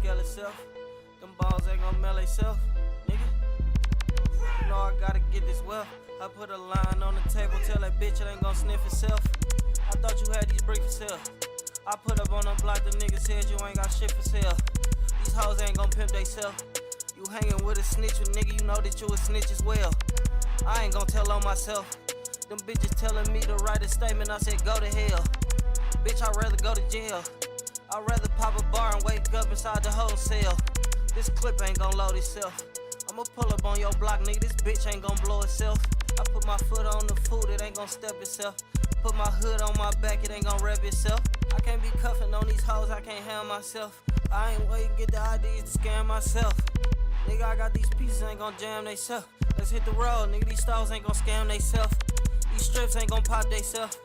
scale itself. Them balls ain't gon' mail itself, nigga. You know I gotta get this well. I put a line on the table, tell that bitch it ain't gon' sniff itself. I thought you had these bricks for sale. I put up on them block, the nigga said you ain't got shit for sale. These hoes ain't gon' pimp theyself. You hanging with a snitch, nigga, you know that you a snitch as well. I ain't gon' tell on myself. Them bitches telling me to write a statement, I said go to hell. Bitch, I'd rather go to jail. I'd rather pop a bar and wake up inside the whole cell. This clip ain't gon' load itself. I'ma pull up on your block, nigga, this bitch ain't gon' blow itself. I put my foot on the food, it ain't gon' step itself. Put my hood on my back, it ain't gon' rep itself. I can't be cuffing on these hoes, I can't handle myself. I ain't waiting to get the ideas to scam myself. Nigga, I got these pieces, ain't gon' jam they self. Let's hit the road, nigga, these stars ain't gon' scam they self. These strips ain't gon' pop they self.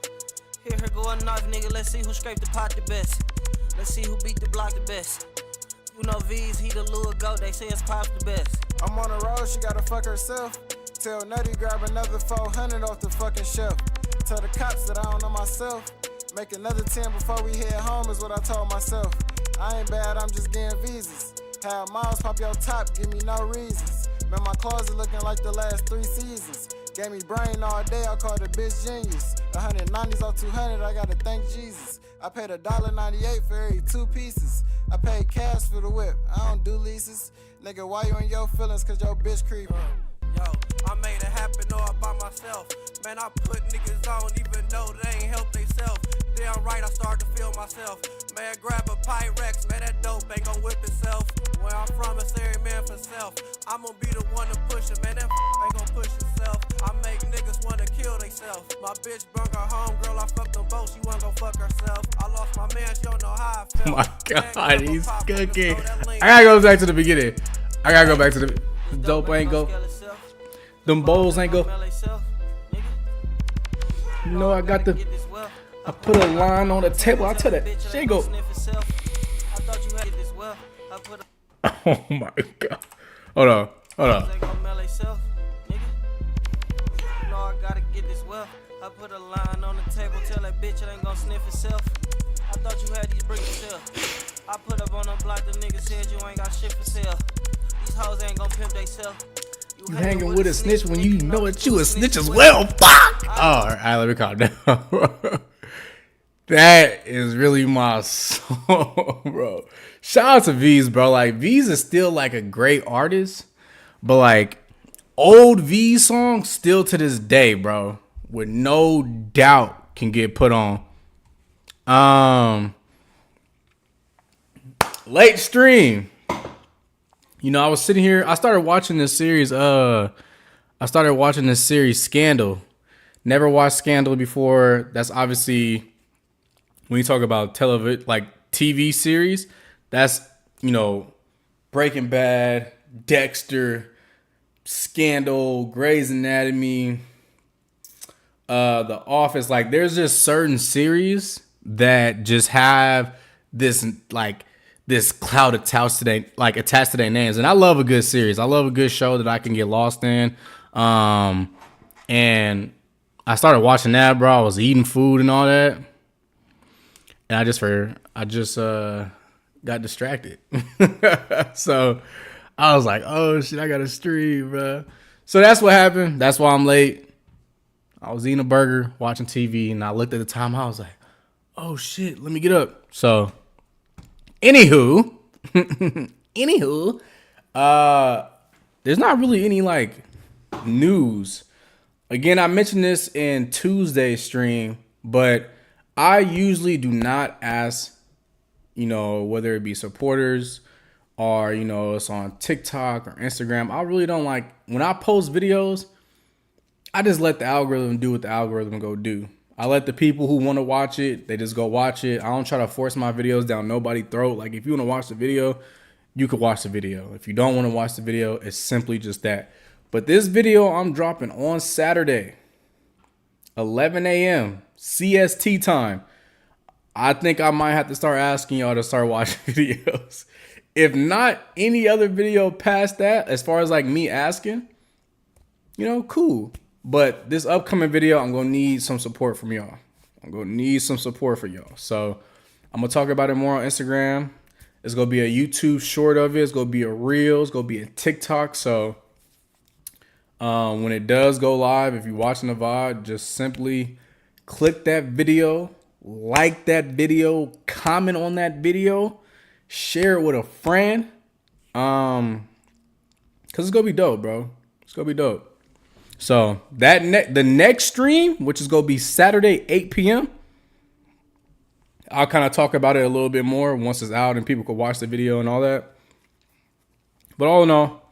Here go a knife, nigga, let's see who scraped the pot the best. Let's see who beat the block the best. You know V's, he the lure goat, they say it's Pops the best. I'm on the road, she gotta fuck herself. Tell Nutty grab another 400 off the fucking shelf. Tell the cops that I don't know myself. Make another 10 before we head home is what I told myself. I ain't bad, I'm just getting visas. Have Miles pop your top, give me no reasons. Man, my closet looking like the last 3 seasons. Gave me brain all day, I called the bitch genius. 190s off 200, I gotta thank Jesus. I paid $1.98 for every 2 pieces. I paid cash for the whip, I don't do leases. Nigga, why you in your feelings, cause your bitch creepy? Yo, I made it happen all by myself. Man, I put niggas on even though they ain't help theyself. Damn right, I start to feel myself. Man, grab a Pyrex, man, that dope ain't gon' whip itself. Where I'm from, it's every man for self. I'm gon' be the one to push it, man, that ain't gon' push itself. I make niggas wanna kill theyself. My bitch brung her home, girl, I fucked them both, she wanna go fuck herself. I lost my man, she don't know how I felt. Oh my God, he's cooking. I gotta go back to the beginning. I gotta go back to the dope ain't go. Them bowls ain't go. You know I got the. I put a line on the table. I tell that she ain't go. Oh my God. Hold on. Hold on. I put a line on the table, tell that bitch it ain't gon' sniff itself. I thought you had these bricks for sale. I put up on them block, the nigga said you ain't got shit for sale. These hoes ain't gon' pimp theyself. You hanging with a snitch when you know that you a snitch as well. Fuck! Oh, all right, let me calm down. That is really my song, bro. Shout out to V's, bro. Like, V's is still like a great artist, but like old V songs still to this day, bro, with no doubt can get put on. Late stream. You know, I was sitting here. I started watching this series. Scandal. Never watched Scandal before. That's obviously when you talk about television, like TV series. That's, you know, Breaking Bad, Dexter, Scandal, Grey's Anatomy, The Office. Like, there's just certain series that just have this cloud attached to their names. And I love a good series. I love a good show that I can get lost in. And I started watching that, bro. I was eating food and all that. And I just got distracted. So I was like, oh shit, I got to stream, bro. So that's what happened. That's why I'm late. I was eating a burger, watching TV, and I looked at the time. I was like, oh shit, let me get up. So Anywho, there's not really any like news. Again, I mentioned this in Tuesday's stream, but I usually do not ask, you know, whether it be supporters or, you know, it's on TikTok or Instagram. I really don't like when I post videos. I just let the algorithm do what the algorithm go do. I let the people who want to watch it, they just go watch it. I don't try to force my videos down nobody's throat. Like, if you want to watch the video, you could watch the video. If you don't want to watch the video, it's simply just that. But this video I'm dropping on Saturday, 11 a.m. CST time. I think I might have to start asking y'all to start watching videos. If not any other video past that, as far as like me asking, you know, cool. But this upcoming video, I'm going to need some support from y'all. I'm going to need some support for y'all. So I'm going to talk about it more on Instagram. It's gonna be a YouTube short of it. It's gonna be a reel. It's gonna be a TikTok. So when it does go live, if you're watching the VOD, just simply click that video, like that video, comment on that video, share it with a friend. Cause it's gonna be dope, bro. It's gonna be dope. So the next stream, which is gonna be Saturday, 8 p.m. I'll kind of talk about it a little bit more once it's out and people can watch the video and all that. But all in all,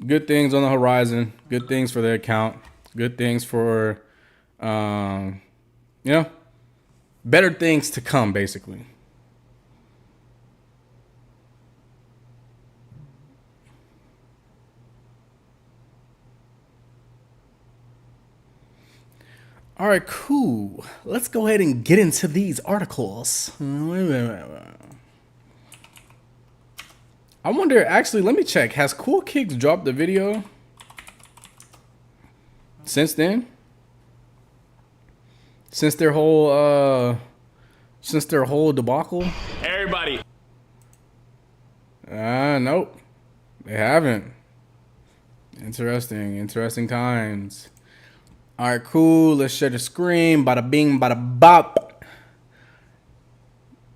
good things on the horizon. Good things for the account. Good things for, better things to come, basically. All right, cool. Let's go ahead and get into these articles. I wonder, actually, let me check. Has Cool Kicks dropped the video since then? Since their whole debacle? Everybody. Nope. They haven't. Interesting times. All right, cool. Let's share the screen. Bada bing, bada bop.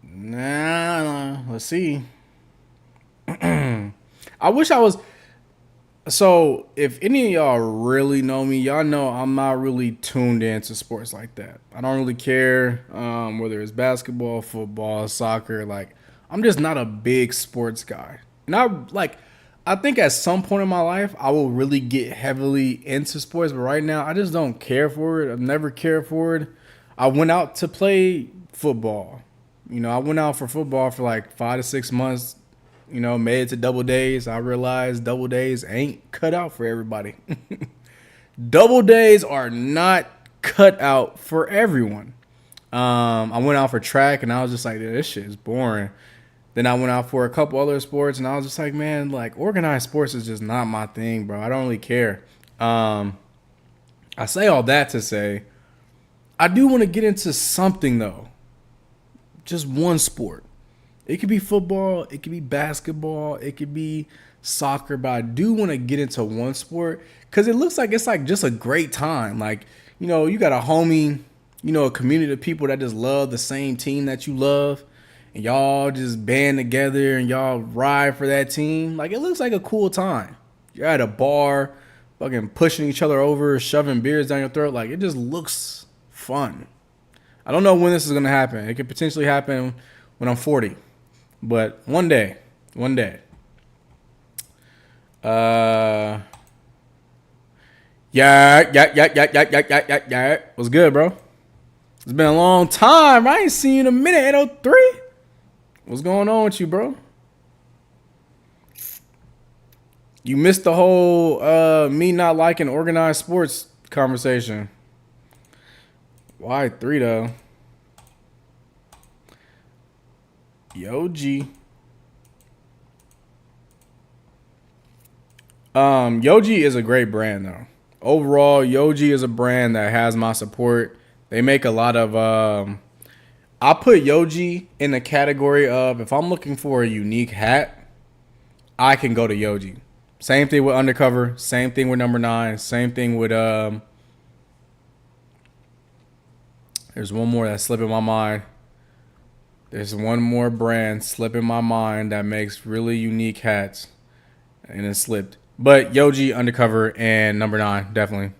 Let's see. I wish I was. So, if any of y'all really know me, y'all know I'm not really tuned into sports like that. I don't really care whether it's basketball, football, soccer. Like, I'm just not a big sports guy. And I think at some point in my life, I will really get heavily into sports. But right now, I just don't care for it. I've never cared for it. I went out to play football. I went out for football for like 5 to 6 months. Made it to double days. I realized double days ain't cut out for everybody. Double days are not cut out for everyone. I went out for track and I was just like, this shit is boring. Then I went out for a couple other sports, and I was just like, man, like, organized sports is just not my thing, bro. I don't really care. I say all that to say, I do want to get into something, though. Just one sport. It could be football. It could be basketball. It could be soccer. But I do want to get into one sport because it looks like it's like just a great time. Like, you got a homie, a community of people that just love the same team that you love. And y'all just band together and y'all ride for that team. Like, it looks like a cool time. You're at a bar, fucking pushing each other over, shoving beers down your throat. Like, it just looks fun. I don't know when this is going to happen. It could potentially happen when I'm 40. But one day. Yeah. What's good, bro? It's been a long time. I ain't seen you in a minute, 803. What's going on with you, bro? You missed the whole me not liking organized sports conversation. Why 3 though? Yoji. Yoji is a great brand though. Overall, Yoji is a brand that has my support. They make a lot of I put Yoji in the category of if I'm looking for a unique hat, I can go to Yoji. Same thing with Undercover. Same thing with Number 9. Same thing with there's one more that's slipping my mind. There's one more brand slipping my mind that makes really unique hats, and it slipped. But Yoji, Undercover, and Number 9 definitely.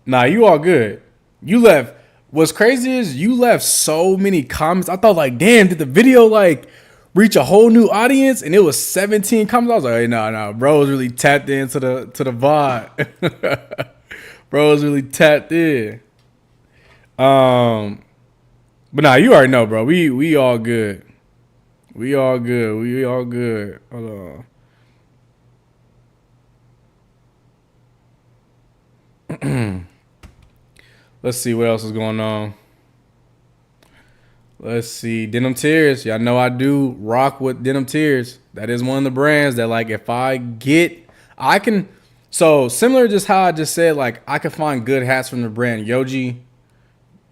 Nah, you all good. You left. What's crazy is you left so many comments. I thought like, damn, did the video like reach a whole new audience? And it was 17 comments. I was like, hey, no, bro was really tapped into the VOD. Bro was really tapped in. But nah, you already know, bro. We all good. We all good. Hold on. Let's see what else is going on. Let's see. Denim Tears. Y'all know I do rock with Denim Tears. That is one of the brands that, like, if I can. So, similar to just how I just said, like, I can find good hats from the brand Yoji,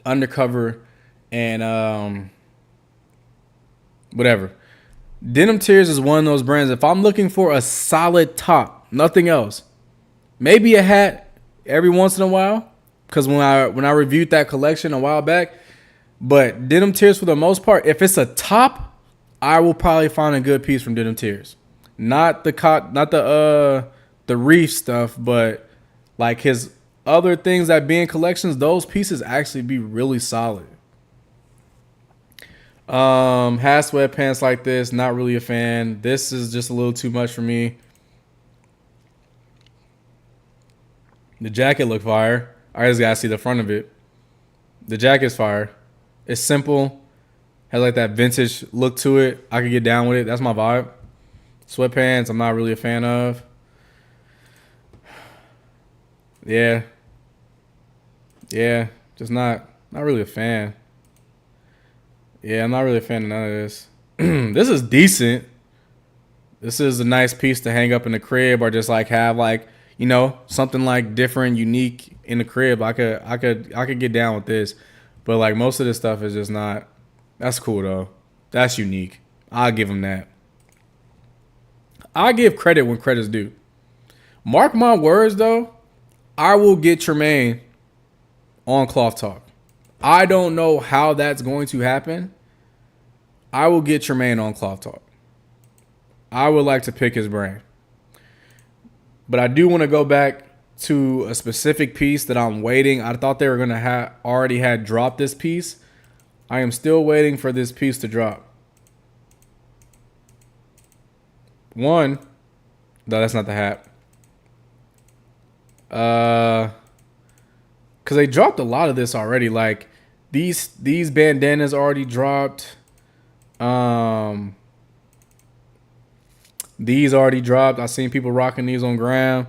Undercover, and whatever. Denim Tears is one of those brands. If I'm looking for a solid top, nothing else, maybe a hat every once in a while, because when I reviewed that collection a while back, but Denim Tears for the most part, if it's a top, I will probably find a good piece from Denim Tears. Not the reef stuff, but like his other things that be in collections, those pieces actually be really solid. Hat sweatpants like this, not really a fan. This is just a little too much for me. The jacket look fire. I just gotta see the front of it. The jacket's fire. It's simple. Has like that vintage look to it. I can get down with it. That's my vibe. Sweatpants, I'm not really a fan of. Yeah. Yeah. Just not really a fan. Yeah, I'm not really a fan of none of this. This is decent. This is a nice piece to hang up in the crib, or just like have like, you know, something like different, unique in the crib. I could get down with this. But like most of this stuff is just not. That's cool though. That's unique. I'll give him that. I give credit when credit's due. Mark my words though, I will get Tremaine on Cloth Talk. I don't know how that's going to happen. I will get Tremaine on Cloth Talk. I would like to pick his brain. But I do want to go back to a specific piece that I'm waiting. I thought they were going to already had dropped this piece. I am still waiting for this piece to drop. One, no, that's not the hat. Because they dropped a lot of this already. Like these bandanas already dropped. These already dropped. I've seen people rocking these on Gram.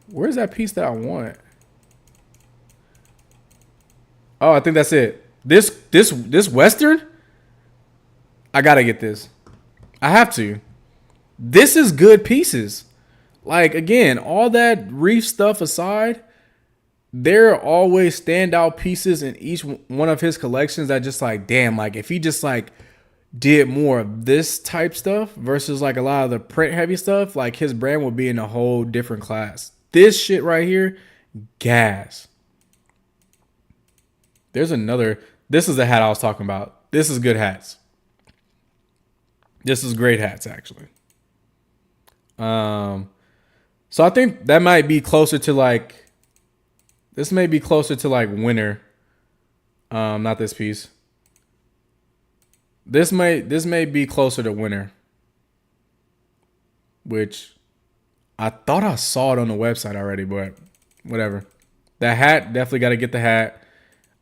Where's that piece that I want? Oh, I think that's it. This Western? I gotta get this. I have to. This is good pieces. Like, again, all that reef stuff aside, there are always standout pieces in each one of his collections that just like, damn, like if he just like did more of this type stuff versus like a lot of the print heavy stuff, like his brand would be in a whole different class. This shit right here, gas. There's another, this is the hat I was talking about. This is good hats. This is great hats, actually. So I think that might be closer to like, this may be closer to like winter. Not this piece. This may be closer to winter. Which I thought I saw it on the website already, but whatever. That hat, definitely got to get the hat.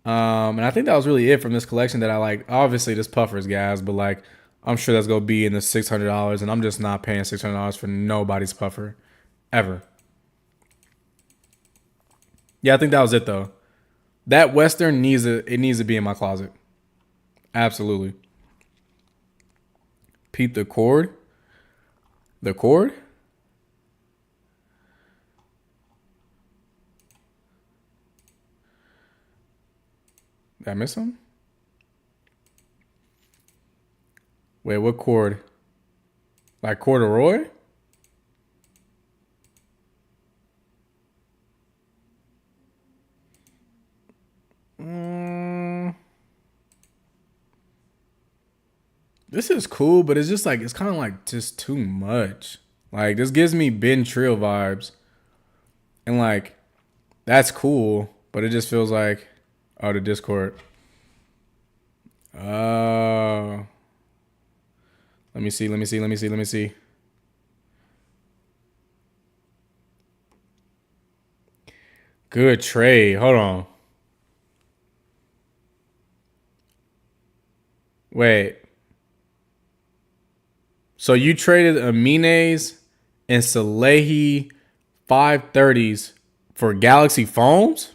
And I think that was really it from this collection that I like. Obviously, this puffer's gas, but like, I'm sure that's going to be in the $600, and I'm just not paying $600 for nobody's puffer ever. Yeah, I think that was it though. That Western needs to be in my closet. Absolutely. Peep the cord. The cord? Did I miss some? Wait, what cord? Like corduroy? This is cool, but it's just like, it's kind of like just too much. Like, this gives me Ben Trill vibes. And like, that's cool, but it just feels like, oh, the Discord. Let me see. Good trade. Hold on. Wait. So you traded Amines and Salehi 530s for Galaxy phones?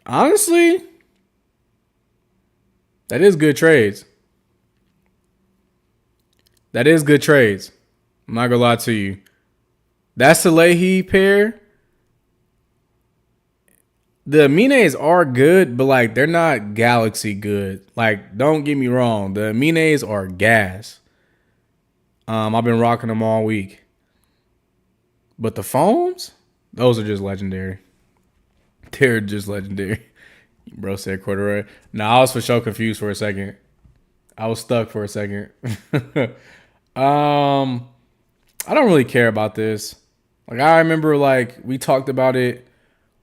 Honestly, that is good trades. I'm not gonna lie to you. That Salehi pair, the Amines are good, but like they're not galaxy good. Like, don't get me wrong, the Amines are gas. I've been rocking them all week. But the foams, those are just legendary. They're just legendary. Bro said corduroy. Nah, I was for sure confused for a second. I was stuck for a second. I don't really care about this. Like, I remember like we talked about it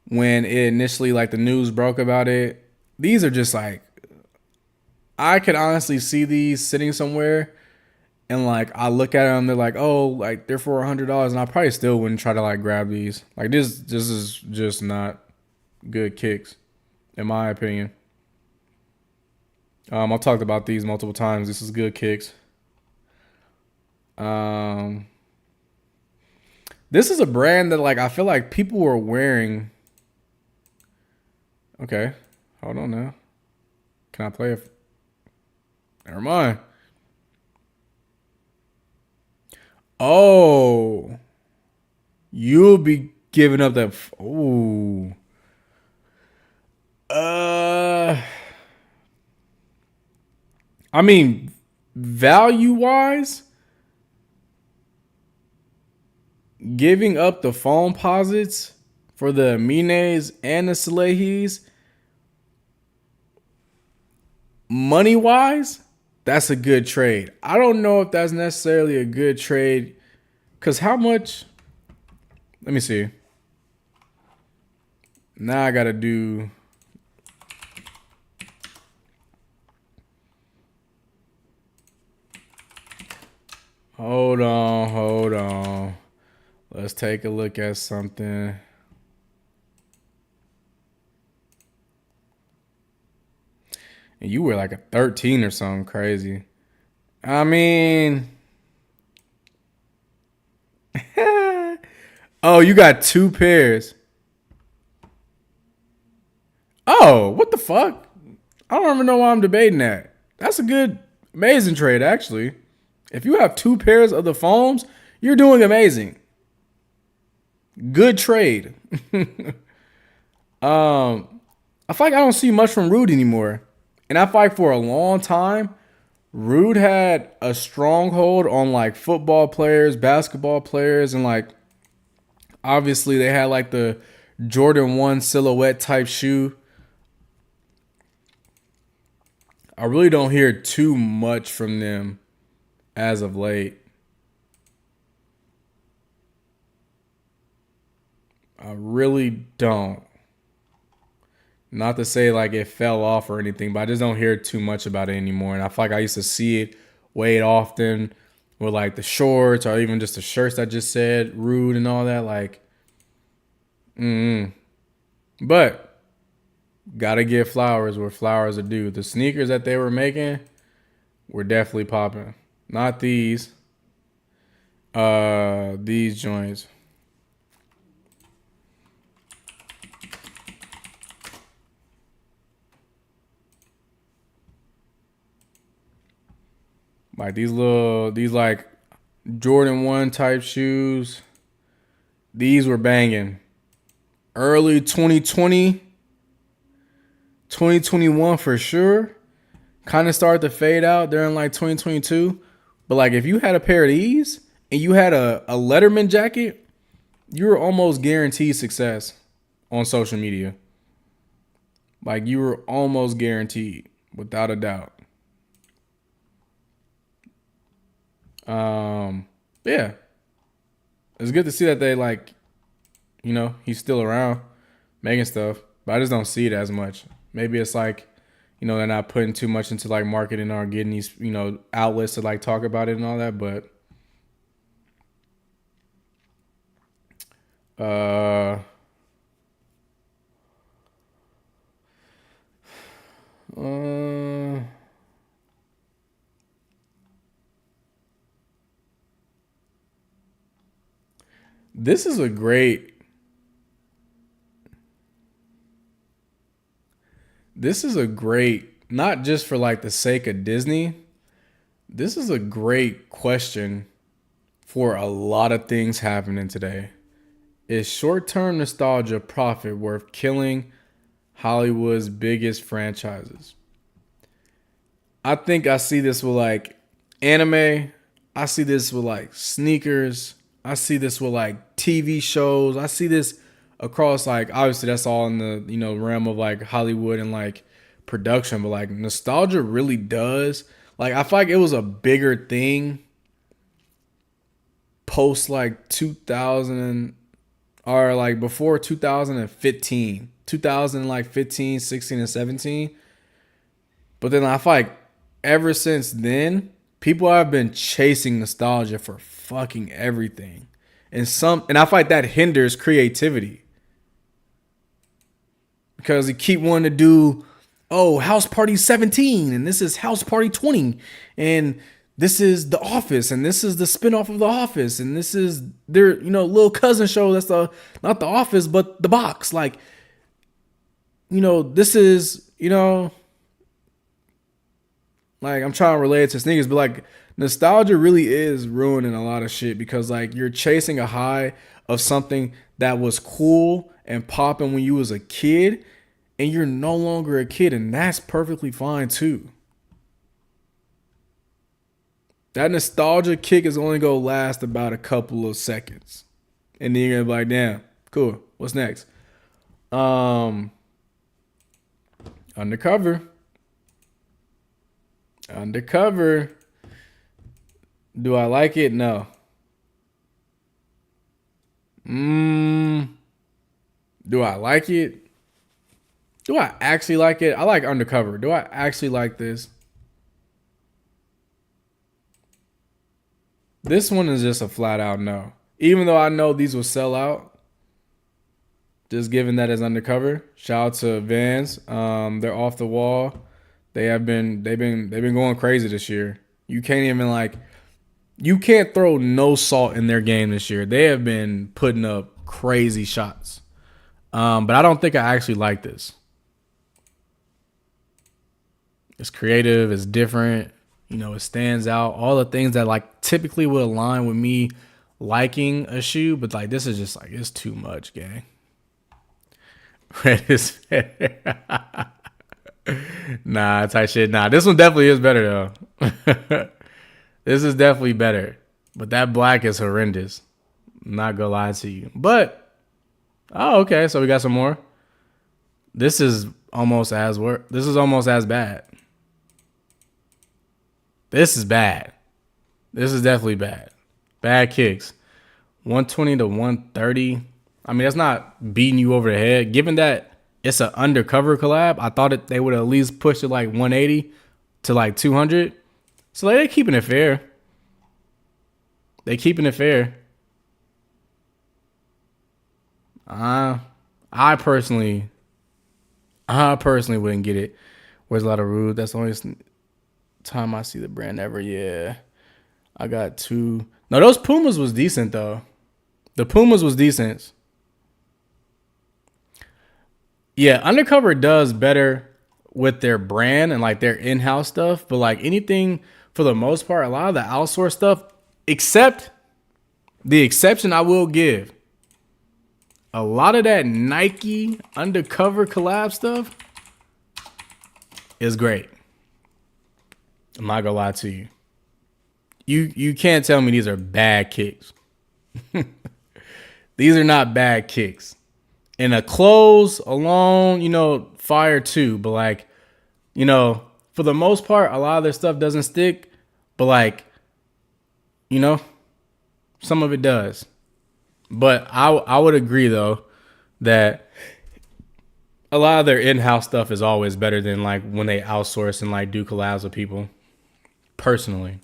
when it initially, like, the news broke about it. These are just like, I could honestly see these sitting somewhere and like I look at them, they're like, oh, like they're for $100, and I probably still wouldn't try to like grab these. Like, this is just not good kicks, in my opinion. I've talked about these multiple times. This is good kicks. This is a brand that like I feel like people were wearing. Okay, hold on now. Can I play it? Never mind. Oh, you'll be giving up that. Oh, I mean, value wise, giving up the foam posits for the Amines and the Salehis, money wise, that's a good trade. I don't know if that's necessarily a good trade, because how much? Let me see. Now I got to do. Hold on. Let's take a look at something. And you were like a 13 or something crazy. I mean, oh, you got 2 pairs. Oh, what the fuck? I don't even know why I'm debating that. That's a good, amazing trade, actually. If you have 2 pairs of the foams, you're doing amazing. Good trade. I feel like I don't see much from Rude anymore. And I feel like for a long time, Rude had a stronghold on like football players, basketball players, and like obviously they had like the Jordan 1 silhouette type shoe. I really don't hear too much from them as of late. I really don't. Not to say like it fell off or anything, but I just don't hear too much about it anymore. And I feel like I used to see it way often with like the shorts or even just the shirts that just said Rude and all that. Like, But gotta give flowers where flowers are due. The sneakers that they were making were definitely popping. Not these. These joints. Like these like Jordan 1 type shoes. These were banging. Early 2020, 2021 for sure. Kind of started to fade out during like 2022. But like if you had a pair of these and you had a Letterman jacket, you were almost guaranteed success on social media. Like you were almost guaranteed, without a doubt. Yeah. It's good to see that they like, you know, he's still around making stuff, but I just don't see it as much. Maybe it's like, you know, they're not putting too much into like marketing or getting these, you know, outlets to like talk about it and all that, but this is a great not just for like the sake of Disney. This is a great question for a lot of things happening today. Is short-term nostalgia profit worth killing Hollywood's biggest franchises? I think I see this with like anime. I see this with like sneakers. I see this with like TV shows. I see this across like, obviously that's all in the, you know, realm of like Hollywood and like production, but like nostalgia really does. Like I feel like it was a bigger thing post like 2000 or like before 2015, 2015, 16 and 17. But then I feel like ever since then, people have been chasing nostalgia for fucking everything. And I feel like that hinders creativity. Because you keep wanting to do, oh, House Party 17, and this is House Party 20, and this is The Office, and this is the spinoff of The Office, and this is their, you know, little cousin show that's not The Office, but The Box. Like, you know, this is, you know, like I'm trying to relate it to sneakers, but like nostalgia really is ruining a lot of shit because like you're chasing a high of something that was cool and popping when you was a kid, and you're no longer a kid, and that's perfectly fine too. That nostalgia kick is only gonna last about a couple of seconds, and then you're gonna be like, "Damn, cool. What's next?" Undercover. Do I like it? No. Do I like it? Do I actually like it? I like Undercover. Do I actually like this? This one is just a flat out no. Even though I know these will sell out, just given that as Undercover. Shout out to Vans. They're off the wall. They've been going crazy this year. You can't throw no salt in their game this year. They have been putting up crazy shots. But I don't think I actually like this. It's creative, it's different, you know, it stands out. All the things that like typically would align with me liking a shoe, but like this is just like it's too much, gang. Red is better. Nah, type shit. Nah, this one definitely is better though. This is definitely better. But that black is horrendous. I'm not gonna lie to you. But okay, so we got some more. This is almost as bad. This is bad. This is definitely bad. Bad kicks. 120 to 130. I mean, that's not beating you over the head. Given that it's an Undercover collab, I thought they would at least push it like 180 to like 200. So like, they're keeping it fair. I personally wouldn't get it. Where's a lot of rude? That's the only time I see the brand ever. Yeah, I got two. No, those Pumas was decent though. The Pumas was decent. Yeah, Undercover does better with their brand and like their in-house stuff, but like anything for the most part, a lot of the outsourced stuff, except the exception I will give, a lot of that Nike Undercover collab stuff is great. I'm not gonna lie to you. You can't tell me these are bad kicks. These are not bad kicks. And the clothes alone, you know, fire too. But like, you know, for the most part, a lot of their stuff doesn't stick. But like, you know, some of it does. But I would agree though that a lot of their in-house stuff is always better than like when they outsource and like do collabs with people. Personally.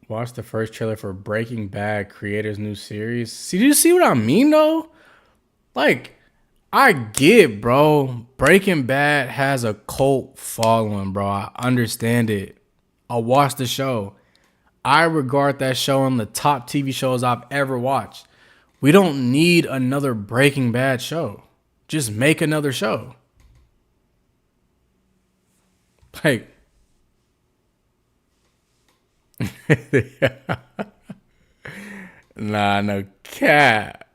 Watch the first trailer for Breaking Bad creators' new series. See, do you see what I mean though? Like, I get, bro. Breaking Bad has a cult following, bro. I understand it. I watched the show. I regard that show on the top TV shows I've ever watched. We don't need another Breaking Bad show. Just make another show. Like, nah, no cat.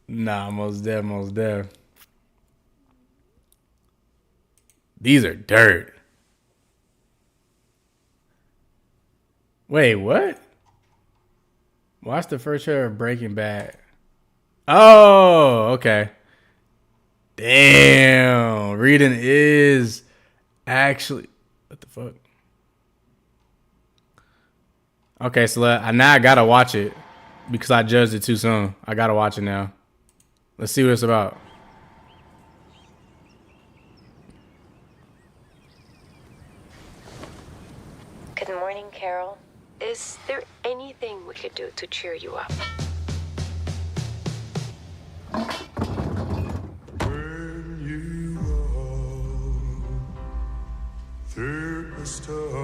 Nah, most deaf. These are dirt. Wait, what? Watch the first trailer of Breaking Bad. Oh, okay. Damn, reading is actually what the fuck? Okay, so now I gotta watch it because I judged it too soon. I gotta watch it now. Let's see what it's about. Good morning, Carol. Is there anything we could do to cheer you up?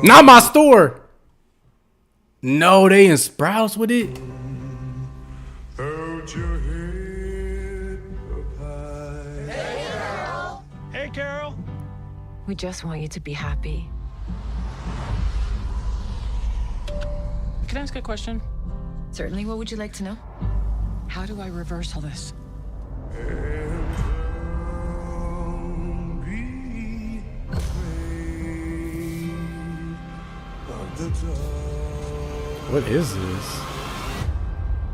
Not my store. No, they in Sprouts with it. Hey, Carol. We just want you to be happy. Can I ask a question? Certainly. What would you like to know? How do I reverse all this? What is this?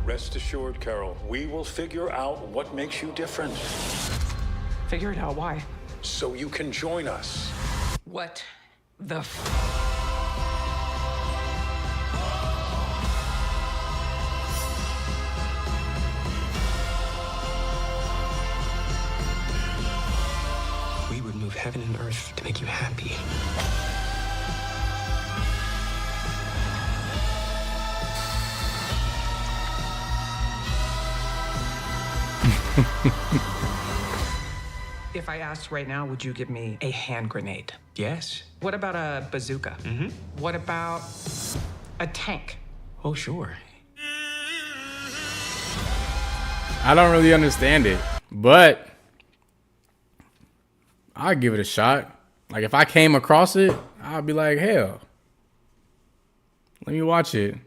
Rest assured, Carol, we will figure out what makes you different Figure it out. Why? so you can join us. What the We would move heaven and earth to make you happy. If I asked right now, would you give me a hand grenade? Yes. What about a bazooka? What about a tank? Oh, sure. I don't really understand it, but I'll give it a shot. Like if I came across it, I'd be like, hell, let me watch it.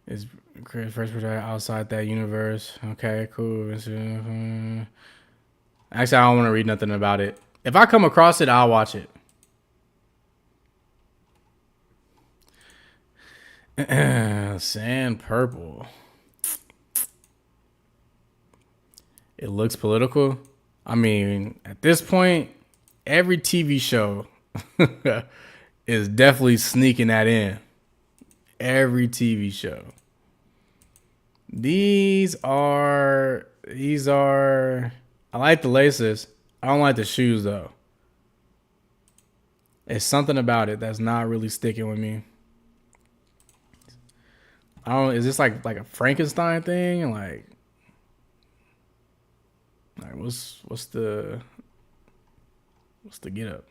It's first project outside that universe. Okay, cool. Actually, I don't want to read nothing about it. If I come across it, I'll watch it. Sand purple. It looks political. I mean, at this point, every TV show is definitely sneaking that in. Every TV show. These are, I like the laces. I don't like the shoes though. It's something about it that's not really sticking with me. I don't, is this like a Frankenstein thing? Like what's the get up?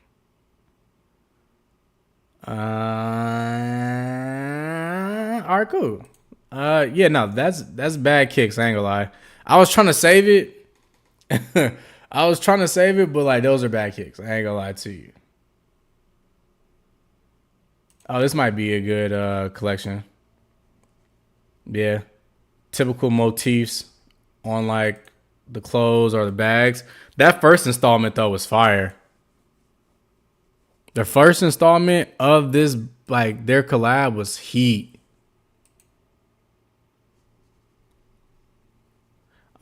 Alright, cool. Yeah, no, that's bad kicks, I ain't gonna lie. I was trying to save it. But like those are bad kicks. I ain't gonna lie to you. Oh, this might be a good collection. Yeah. Typical motifs on like the clothes or the bags. That first installment though was fire. The first installment of this, like their collab, was heat.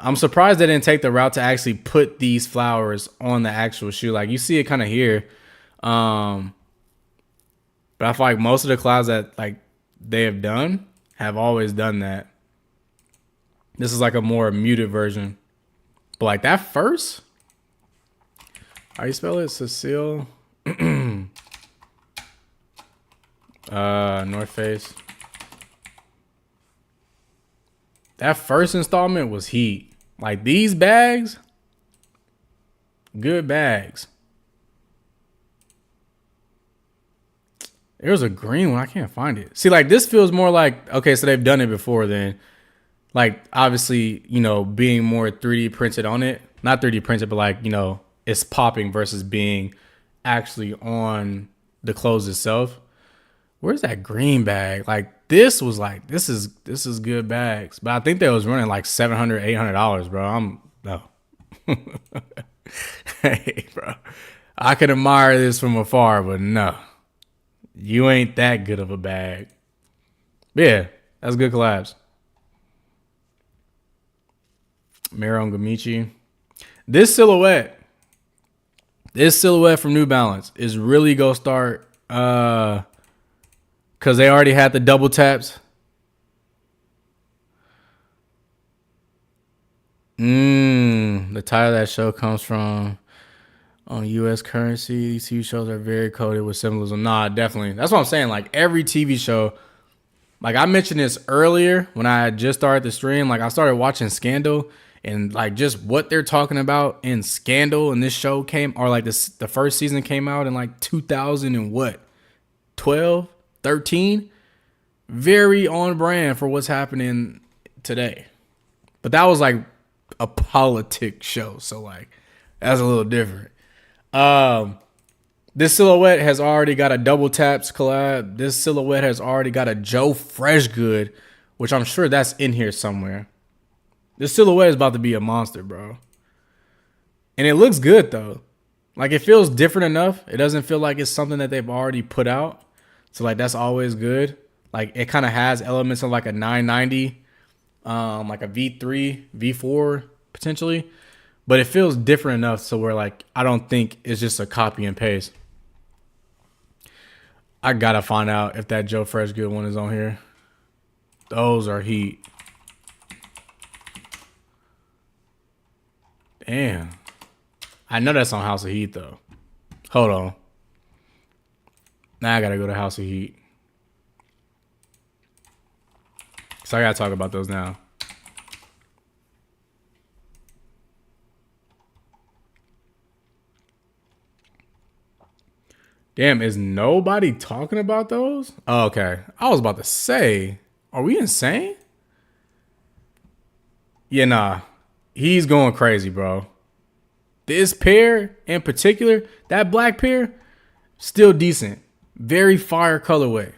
I'm surprised they didn't take the route to actually put these flowers on the actual shoe. Like you see it kind of here. But I feel like most of the collabs that like they have done have always done that. This is like a more muted version. But like that first, how you spell it? Cecile. North Face. That first installment was heat. Like these bags, good bags. There's a green one. I can't find it. See, like this feels more like, okay, so they've done it before then. Like obviously, you know, being more 3D printed on it. Not 3D printed, but like, you know, it's popping versus being actually on the clothes itself. Where's that green bag? Like this was like, this is good bags. But I think they was running like $700, $800, bro. No. Hey, bro. I could admire this from afar, but no. You ain't that good of a bag. But yeah, that's good collabs. Miro and Gamici. This silhouette from New Balance is really gonna start because they already had the double taps. The title of that show comes from on U.S. currency. These TV shows are very coded with symbolism. Nah, definitely. That's what I'm saying. Like every TV show, like I mentioned this earlier when I just started the stream. Like I started watching Scandal, and like just what they're talking about in Scandal, and this show came, or like this, the first season came out in like 2000 and what, 12, 13. Very on brand for what's happening today. But that was like a politics show, so like that's a little different. This silhouette has already got a double taps collab. This silhouette has already got a Joe Freshgood, which I'm sure that's in here somewhere. This silhouette is about to be a monster, bro. And it looks good though. Like it feels different enough. It doesn't feel like it's something that they've already put out. So like that's always good. Like it kind of has elements of like a 990, like a V3, V4 potentially. But it feels different enough so where like I don't think it's just a copy and paste. I gotta find out if that Joe Freshgood one is on here. Those are heat. Damn. I know that's on House of Heat though. Hold on. Now I gotta go to House of Heat. So I gotta talk about those now. Damn, is nobody talking about those? Oh, okay. I was about to say, are we insane? Yeah, nah. He's going crazy, bro. This pair in particular, that black pair, still decent. Very fire colorway.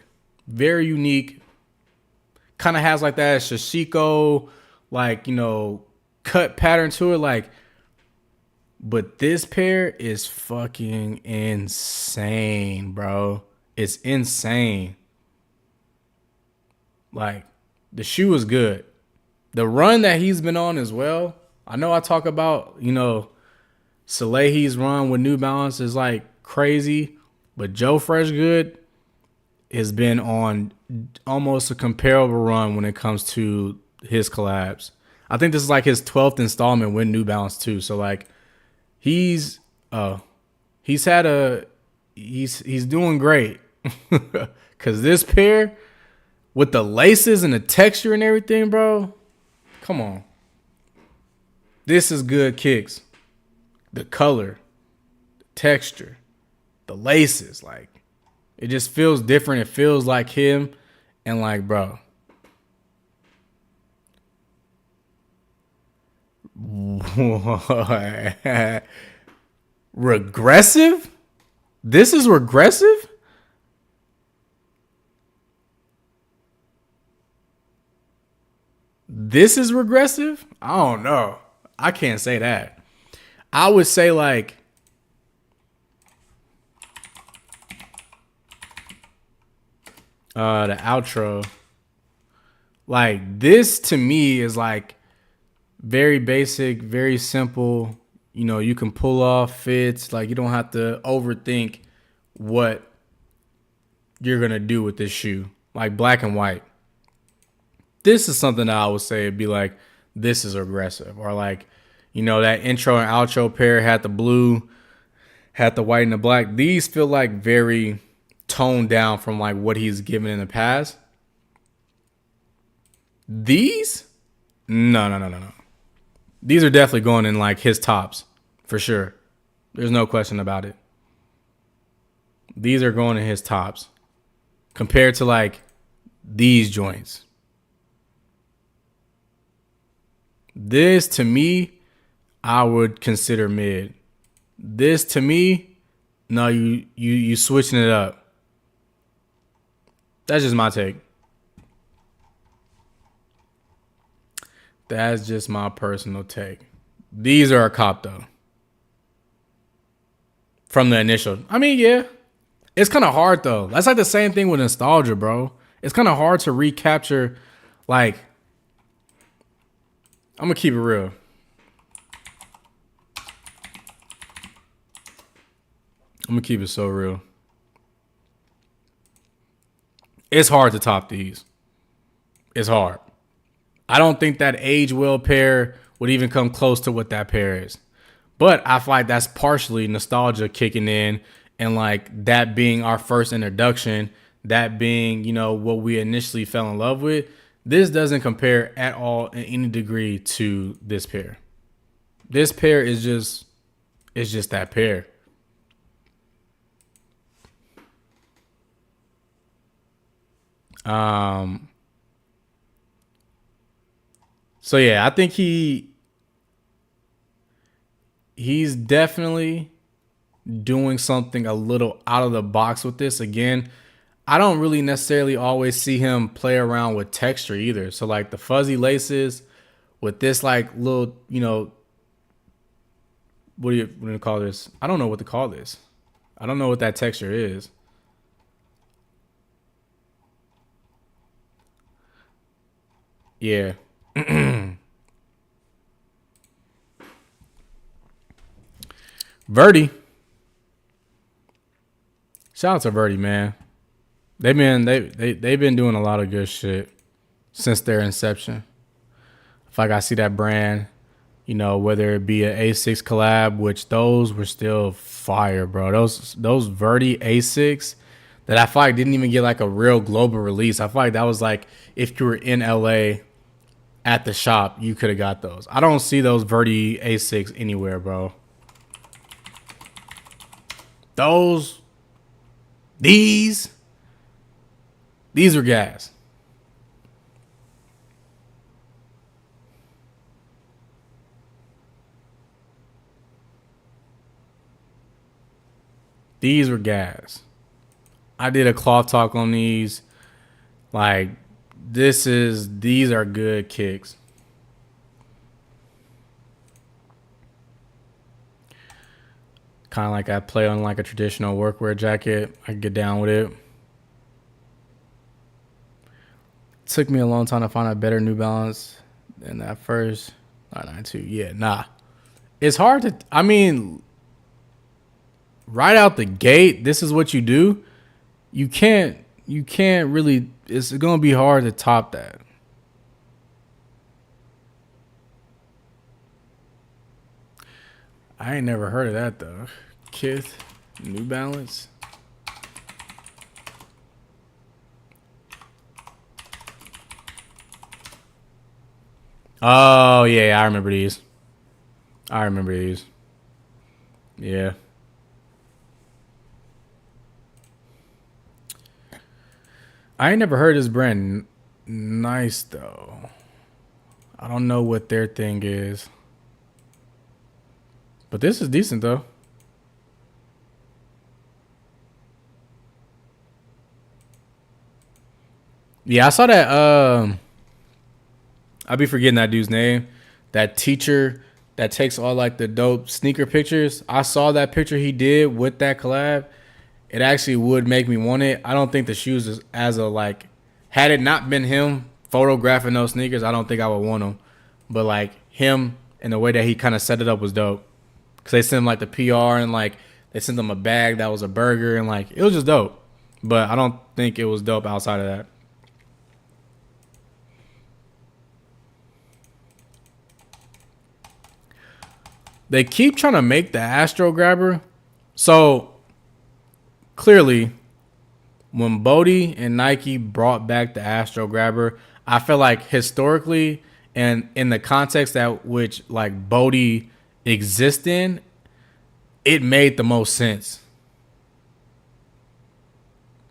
Very unique. Kind of has like that Shashiko, like, you know, cut pattern to it. Like, but this pair is fucking insane, bro. It's insane. Like, the shoe is good. The run that he's been on as well. I know I talk about, you know, Salehi's run with New Balance is like crazy. But Joe Freshgood has been on almost a comparable run when it comes to his collabs. I think this is like his 12th installment with New Balance too. So like, he's doing great. Cause this pair with the laces and the texture and everything, bro. Come on. This is good kicks. The color, the texture, the laces, like it just feels different. It feels like him, and like, bro. Regressive? This is regressive? This is regressive? I don't know. I can't say that. I would say like the outro. Like this to me is like very basic, very simple. You know, you can pull off fits. Like you don't have to overthink what you're going to do with this shoe. Like black and white. This is something that I would say it'd be like, this is aggressive. Or like, you know, that intro and outro pair had the blue, had the white and the black. These feel like very toned down from like what he's given in the past. These? No. These are definitely going in like his tops for sure. There's no question about it. These are going in his tops. compared to like these joints. This to me, I would consider mid. This to me, no, you switching it up. That's just my take. That's just my personal take. These are a cop though. From the initial. I mean, yeah. It's kind of hard though. That's like the same thing with nostalgia, bro. It's kind of hard to recapture, like, I'm gonna keep it real. I'm gonna keep it so real. It's hard to top these. It's hard. I don't think that age well pair would even come close to what that pair is. But I feel like that's partially nostalgia kicking in, and like that being our first introduction, that being, you know, what we initially fell in love with. This doesn't compare at all in any degree to this pair. This pair is just, it's just that pair. So yeah, I think he's definitely doing something a little out of the box with this. Again, I don't really necessarily always see him play around with texture either. So like the fuzzy laces with this like little, you know, what do you call this? I don't know what to call this. I don't know what that texture is. Yeah. Verdi. Shout out to Verdi, man. They've been doing a lot of good shit since their inception. If like I see that brand, you know, whether it be an A6 collab, which those were still fire, bro. Those Verdi A6 that I feel like didn't even get like a real global release. I feel like that was like if you were in LA at the shop, you could have got those. I don't see those Verdi A6 anywhere, bro. These are gas. These were gas. I did a cloth talk on these. Like, these are good kicks. Kind of like I play on like a traditional workwear jacket. I can get down with it. Took me a long time to find a better New Balance than that first 992. Yeah, nah. It's hard to, I mean, right out the gate, this is what you do. You can't really, it's going to be hard to top that. I ain't never heard of that though. Kith, New Balance. Oh yeah, I remember these. Yeah. I ain't never heard this brand. Nice though. I don't know what their thing is. But this is decent though. Yeah, I saw that I be forgetting that dude's name. That teacher that takes all like the dope sneaker pictures. I saw that picture he did with that collab. It actually would make me want it. I don't think the shoes is as a like, had it not been him photographing those sneakers, I don't think I would want them. But like him and the way that he kind of set it up was dope. Cause they sent him like the PR and like they sent him a bag that was a burger and like it was just dope. But I don't think it was dope outside of that. They keep trying to make the Astro Grabber. So clearly, when Bodie and Nike brought back the Astro Grabber, I feel like historically and in the context that which like Bodie exist in, it made the most sense.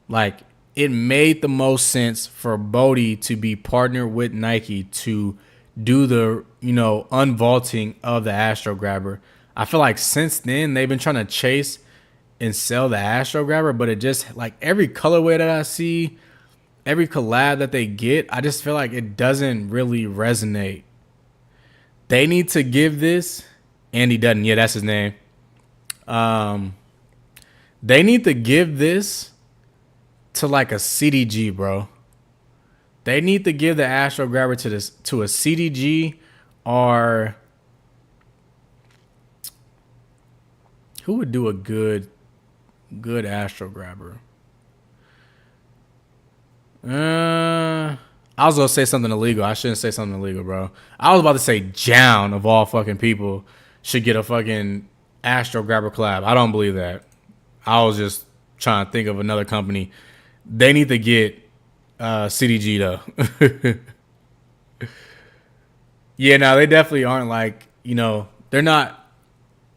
Like it made the most sense for Bodie to be partnered with Nike to do the, unvaulting of the Astro Grabber. I feel like since then they've been trying to chase and sell the Astro Grabber, but it just, like, every colorway that I see, every collab that they get, I just feel like it doesn't really resonate. They need to give this, Andy Dutton, yeah, that's his name. They need to give this to like a CDG, bro. They need to give the Astro Grabber to a CDG, or who would do a good Astro Grabber? I was gonna say something illegal. I shouldn't say something illegal, bro. I was about to say Jown, of all fucking people, should get a fucking Astro Grabber collab. I don't believe that. I was just trying to think of another company. They need to get CDG though. Yeah, no, they definitely aren't like, they're not,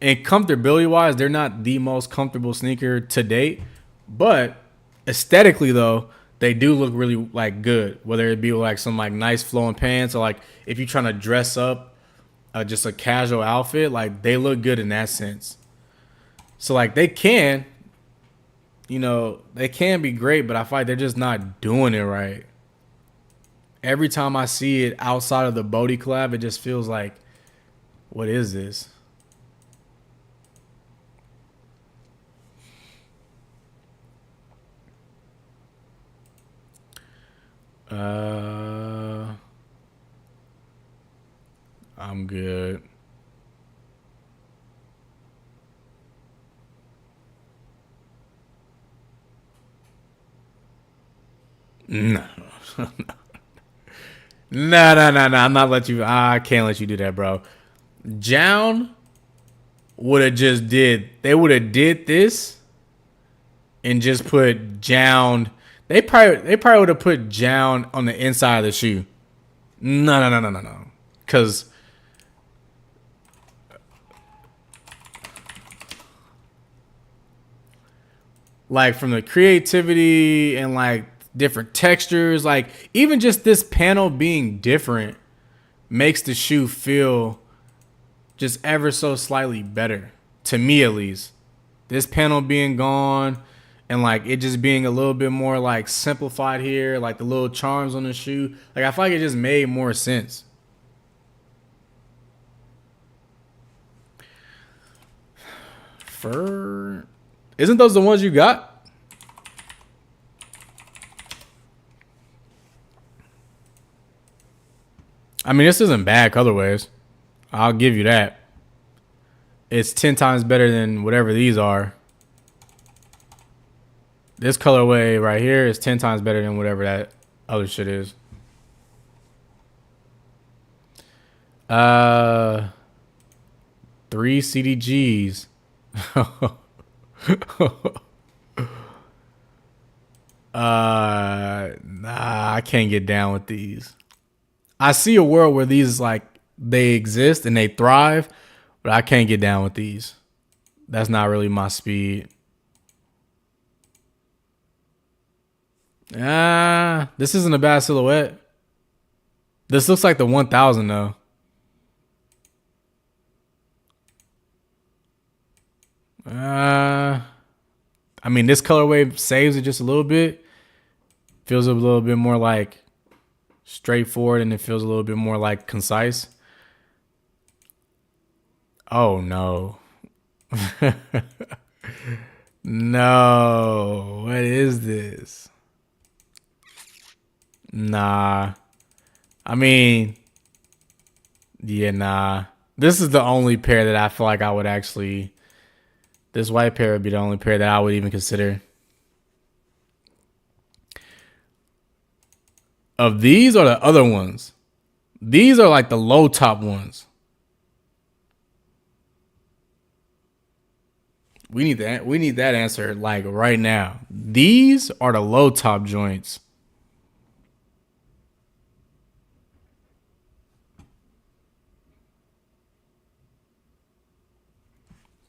and comfortability wise, they're not the most comfortable sneaker to date. But aesthetically though, they do look really like good. Whether it be like some like nice flowing pants, or like if you're trying to dress up just a casual outfit, like they look good in that sense. So like they can, they can be great, but I feel like they're just not doing it right. Every time I see it outside of the Bodie collab, it just feels like, what is this? I'm good. No. No. I'm not let you. I can't let you do that, bro. Jown would have just did. They would have did this and just put Jown. They probably would have put Jown on the inside of the shoe. No. Because like from the creativity and like different textures, like even just this panel being different makes the shoe feel just ever so slightly better, to me at least. This panel being gone and like it just being a little bit more like simplified here, like the little charms on the shoe, like I feel like it just made more sense. Fur, isn't those the ones you got? I mean, this isn't bad colorways. I'll give you that. It's 10 times better than whatever these are. This colorway right here is 10 times better than whatever that other shit is. 3 CDGs. Nah, I can't get down with these. I see a world where these like they exist and they thrive, but I can't get down with these. That's not really my speed. This isn't a bad silhouette. This looks like the 1000 though. I mean, this colorway saves it just a little bit. Feels a little bit more like straightforward, and it feels a little bit more like concise. Oh no. No, what is this? Nah. I mean, yeah, nah. This is the only pair that I feel like I would actually, this white pair would be the only pair that I would even consider. Of these or the other ones? These are like the low top ones. We need that answer like right now. These are the low top joints.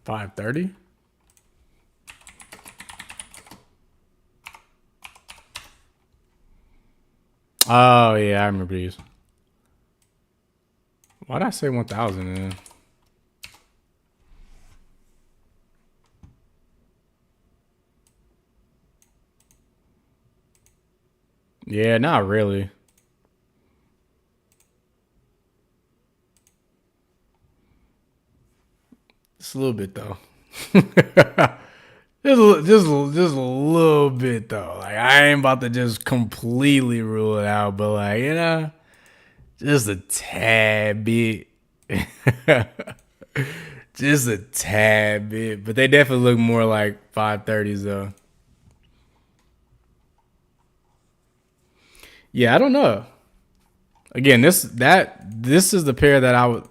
$530. Oh yeah, I remember these. Why'd I say 1,000 then? Yeah, not really. Just a little bit though. just a little bit though. Like I ain't about to just completely rule it out, but like just a tad bit. Just a tad bit, but they definitely look more like 530s though. Yeah, I don't know. Again, this is the pair that I would.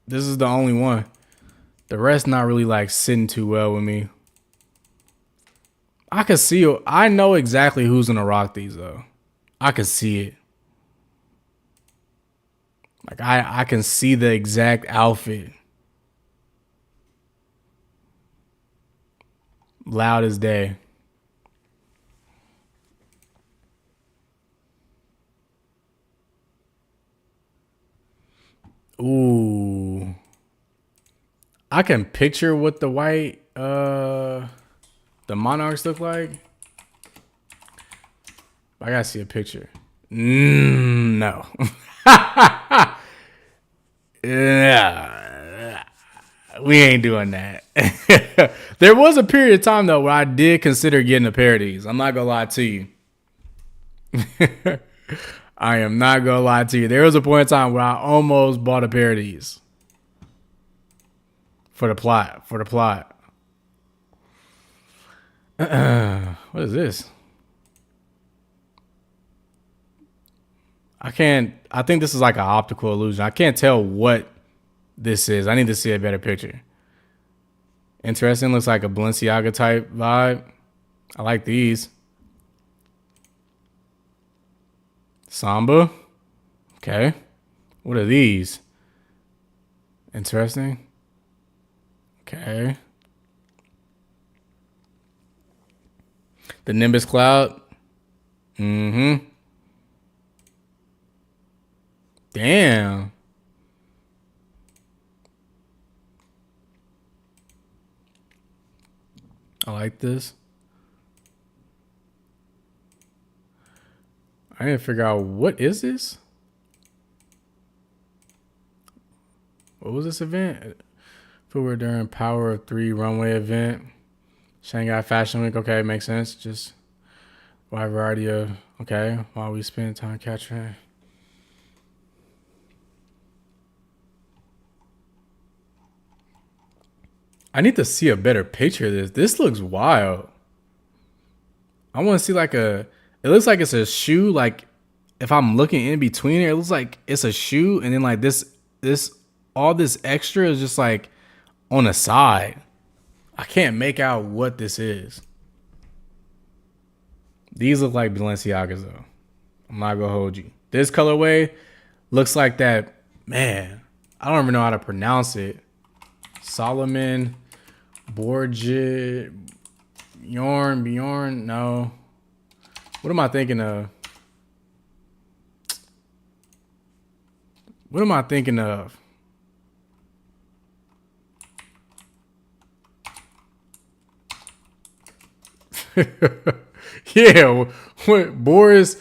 This is the only one. The rest not really like sitting too well with me. I could see. I know exactly who's gonna rock these though. I could see it. Like I can see the exact outfit. Loud as day. Ooh. I can picture what the white the Monarchs look like. I gotta see a picture. No. Yeah. We ain't doing that. There was a period of time though where I did consider getting a pair of these. I'm not gonna lie to you. I am not gonna lie to you. There was a point in time where I almost bought a pair of these. For the plot. What is this? I think this is like an optical illusion. I can't tell what this is. I need to see a better picture. Interesting. Looks like a Balenciaga type vibe. I like these. Samba. Okay. What are these? Interesting. Okay. The Nimbus Cloud. Mm-hmm. Damn. I like this. I need to figure out what is this? What was this event? Footwear during Power of 3 runway event. Shanghai Fashion Week. Okay, makes sense. Just wide variety of, okay, while we spend time capturing. I need to see a better picture of this. This looks wild. I want to see like it looks like it's a shoe. Like if I'm looking in between it looks like it's a shoe. And then like all this extra is just like on the side. I can't make out what this is. These look like Balenciagas though. I'm not gonna hold you. This colorway looks like that, man. I don't even know how to pronounce it. Solomon Borgia Bjorn. No. What am I thinking of? What am I thinking of? Yeah, what Boris?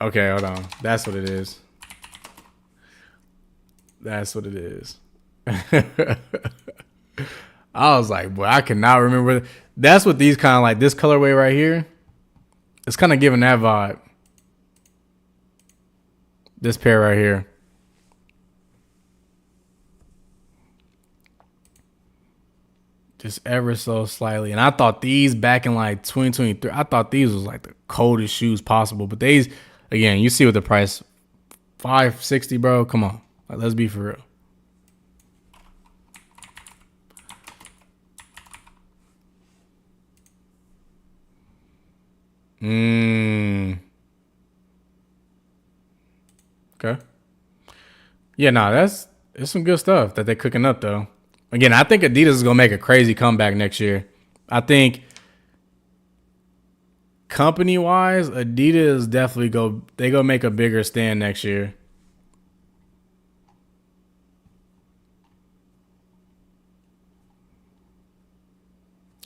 Okay, hold on. That's what it is. That's what it is. I was like, boy, I cannot remember. That's what these kind of like this colorway right here. It's kind of giving that vibe. This pair right here. Just ever so slightly. And I thought these back in like 2023, I thought these was like the coldest shoes possible. But these, again, you see what the price, $560, bro. Come on. Like, let's be for real. Okay. Yeah, nah, it's some good stuff that they're cooking up though. Again, I think Adidas is gonna make a crazy comeback next year. I think company wise, Adidas definitely go make a bigger stand next year.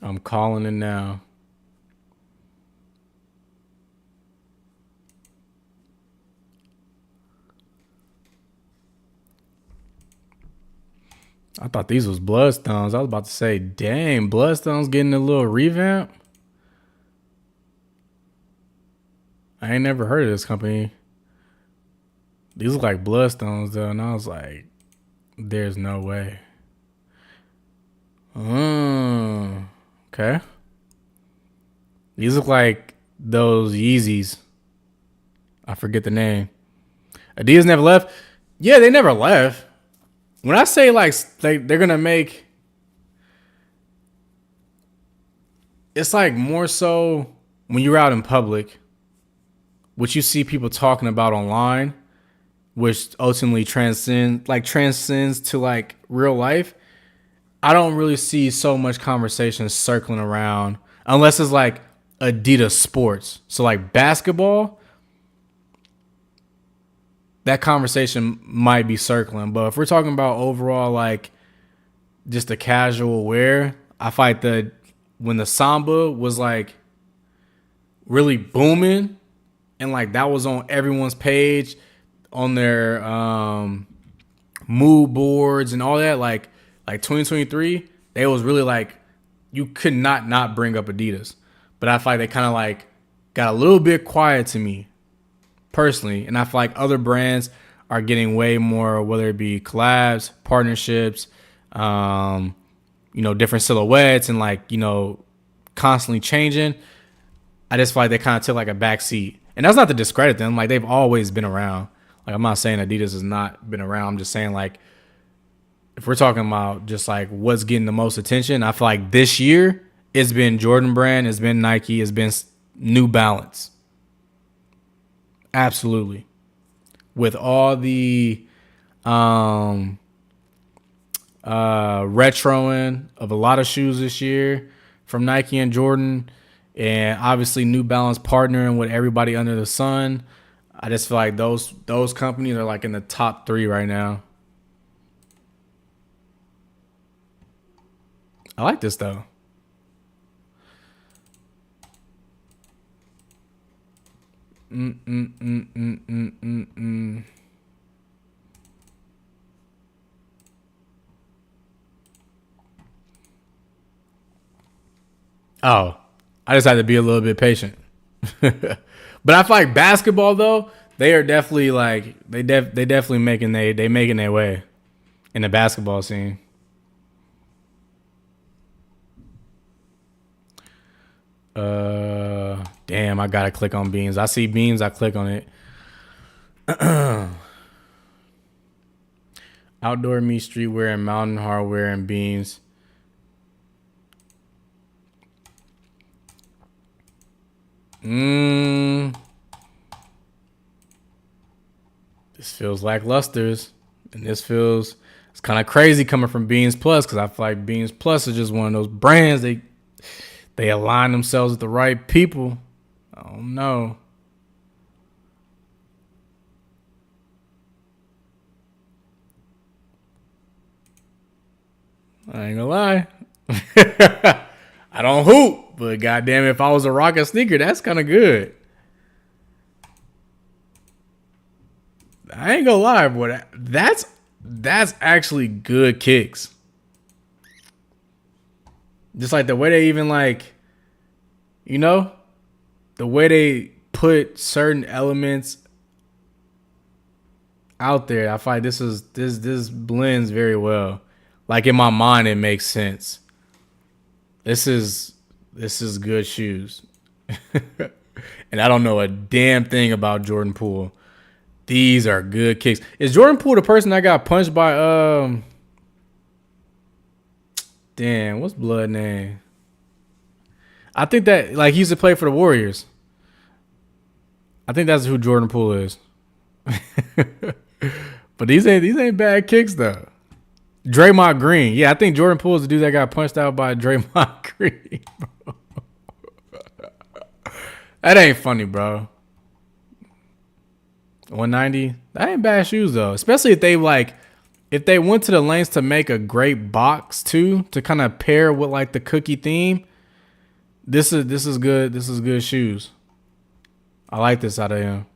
I'm calling it now. I thought these was Bloodstones. I was about to say, dang, Bloodstones getting a little revamp. I ain't never heard of this company. These look like Bloodstones though, and I was like, there's no way. Okay. These look like those Yeezys. I forget the name. Adidas never left. Yeah, they never left. When I say like they're gonna make, it's like more so when you're out in public, what you see people talking about online, which ultimately transcends to like real life. I don't really see so much conversation circling around unless it's like Adidas sports. So like basketball, that conversation might be circling. But if we're talking about overall, like just the casual wear, I find that when the Samba was like really booming and like that was on everyone's page, on their mood boards and all that, like 2023, they was really like, you could not bring up Adidas. But I feel like they kind of like got a little bit quiet to me personally. And I feel like other brands are getting way more, whether it be collabs, partnerships, different silhouettes and like, constantly changing. I just feel like they kind of took like a back seat. And that's not to discredit them. Like they've always been around. Like I'm not saying Adidas has not been around. I'm just saying like, if we're talking about just like what's getting the most attention, I feel like this year it's been Jordan Brand, it's been Nike, it's been New Balance. Absolutely. With all the retroing of a lot of shoes this year from Nike and Jordan, and obviously New Balance partnering with everybody under the sun, I just feel like those companies are like in the top 3 right now. I like this though. Oh, I just had to be a little bit patient. But I feel like basketball though, they are definitely like they definitely making their way in the basketball scene. Damn, I gotta click on Beams. I see Beams, I click on it. Outdoor meet streetwear and mountain hardware and Beams. This feels lacklusters, and it's kind of crazy coming from Beams Plus, because I feel like Beams Plus is just one of those brands they align themselves with the right people. I don't know. I ain't gonna lie. I don't hoop, but goddamn, if I was a rocket sneaker, that's kind of good. I ain't gonna lie, boy. That's actually good kicks. Just like the way they even like, the way they put certain elements out there. I find this blends very well. Like in my mind, it makes sense. This is good shoes. And I don't know a damn thing about Jordan Poole. These are good kicks. Is Jordan Poole the person that got punched by damn, what's blood name? I think that like he used to play for the Warriors. I think that's who Jordan Poole is. But these ain't bad kicks though. Draymond Green. Yeah, I think Jordan Poole is the dude that got punched out by Draymond Green. That ain't funny, bro. 190. That ain't bad shoes though. Especially if they went to the lengths to make a great box too, to kind of pair with like the cookie theme. This is good. This is good shoes. I like this out of him.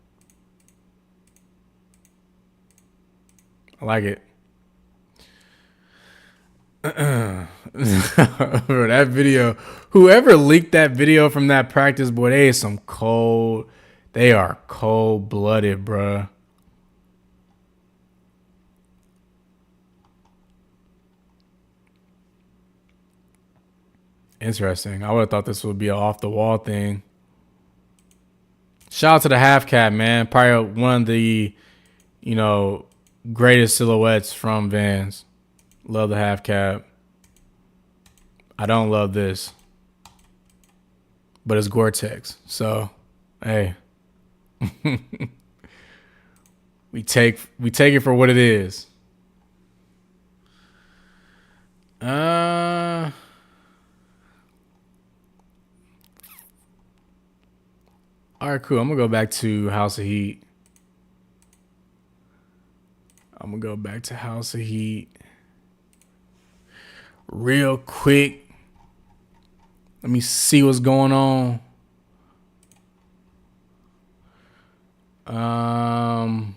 I like it. Bro, that video, whoever leaked that video from that practice, boy, they are cold-blooded, bro. Interesting. I would have thought this would be an off-the-wall thing. Shout out to the half cap, man. Probably one of the, greatest silhouettes from Vans. Love the half cap. I don't love this, but it's Gore-Tex. So, hey, we take it for what it is. All right, cool. I'm gonna go back to House of Heat. Real quick. Let me see what's going on. I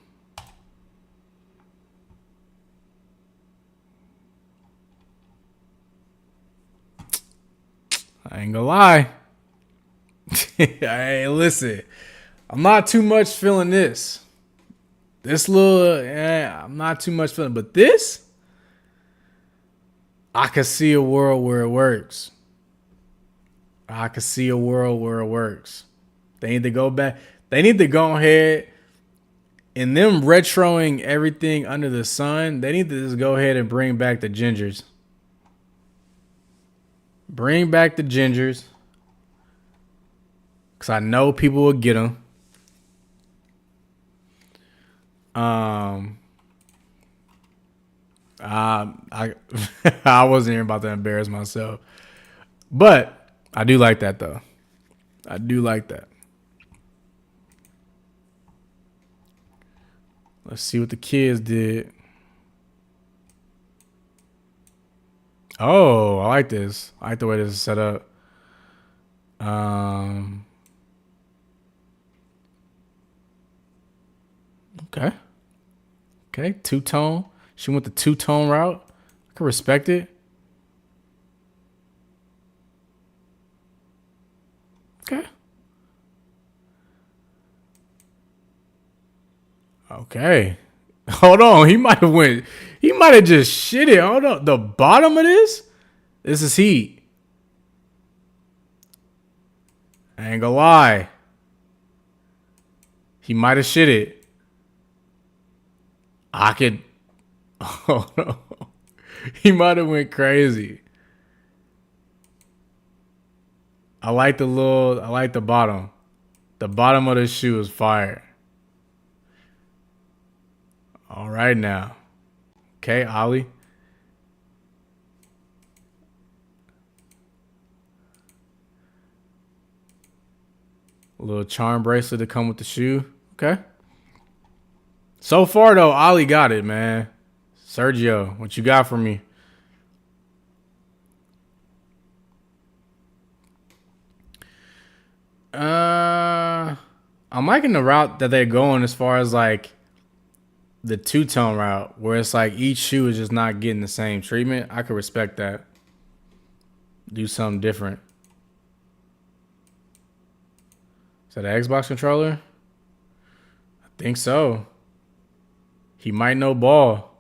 ain't gonna lie. Hey, listen. I'm not too much feeling this. I'm not too much feeling, but this, I could see a world where it works. They need to go back. They need to go ahead and them retroing everything under the sun. They need to just go ahead and bring back the gingers. Bring back the gingers. Because I know people will get them. I I wasn't even about to embarrass myself. But I do like that though. I do like that. Let's see what the kids did. Oh, I like this. I like the way this is set up. Okay. Okay, two-tone. She went the two-tone route. I can respect it. Okay. Okay. Hold on. He might have just shit it. Hold on. The bottom of this is heat. I ain't gonna lie. He might have shit it. I could. Oh no. He might have went crazy. I like the bottom. The bottom of the shoe is fire. All right now. Okay, Ollie. A little charm bracelet to come with the shoe. Okay. So far, though, Ollie got it, man. Sergio, what you got for me? I'm liking the route that they're going as far as, like, the two-tone route, where it's like each shoe is just not getting the same treatment. I could respect that. Do something different. Is that an Xbox controller? I think so. He might know ball.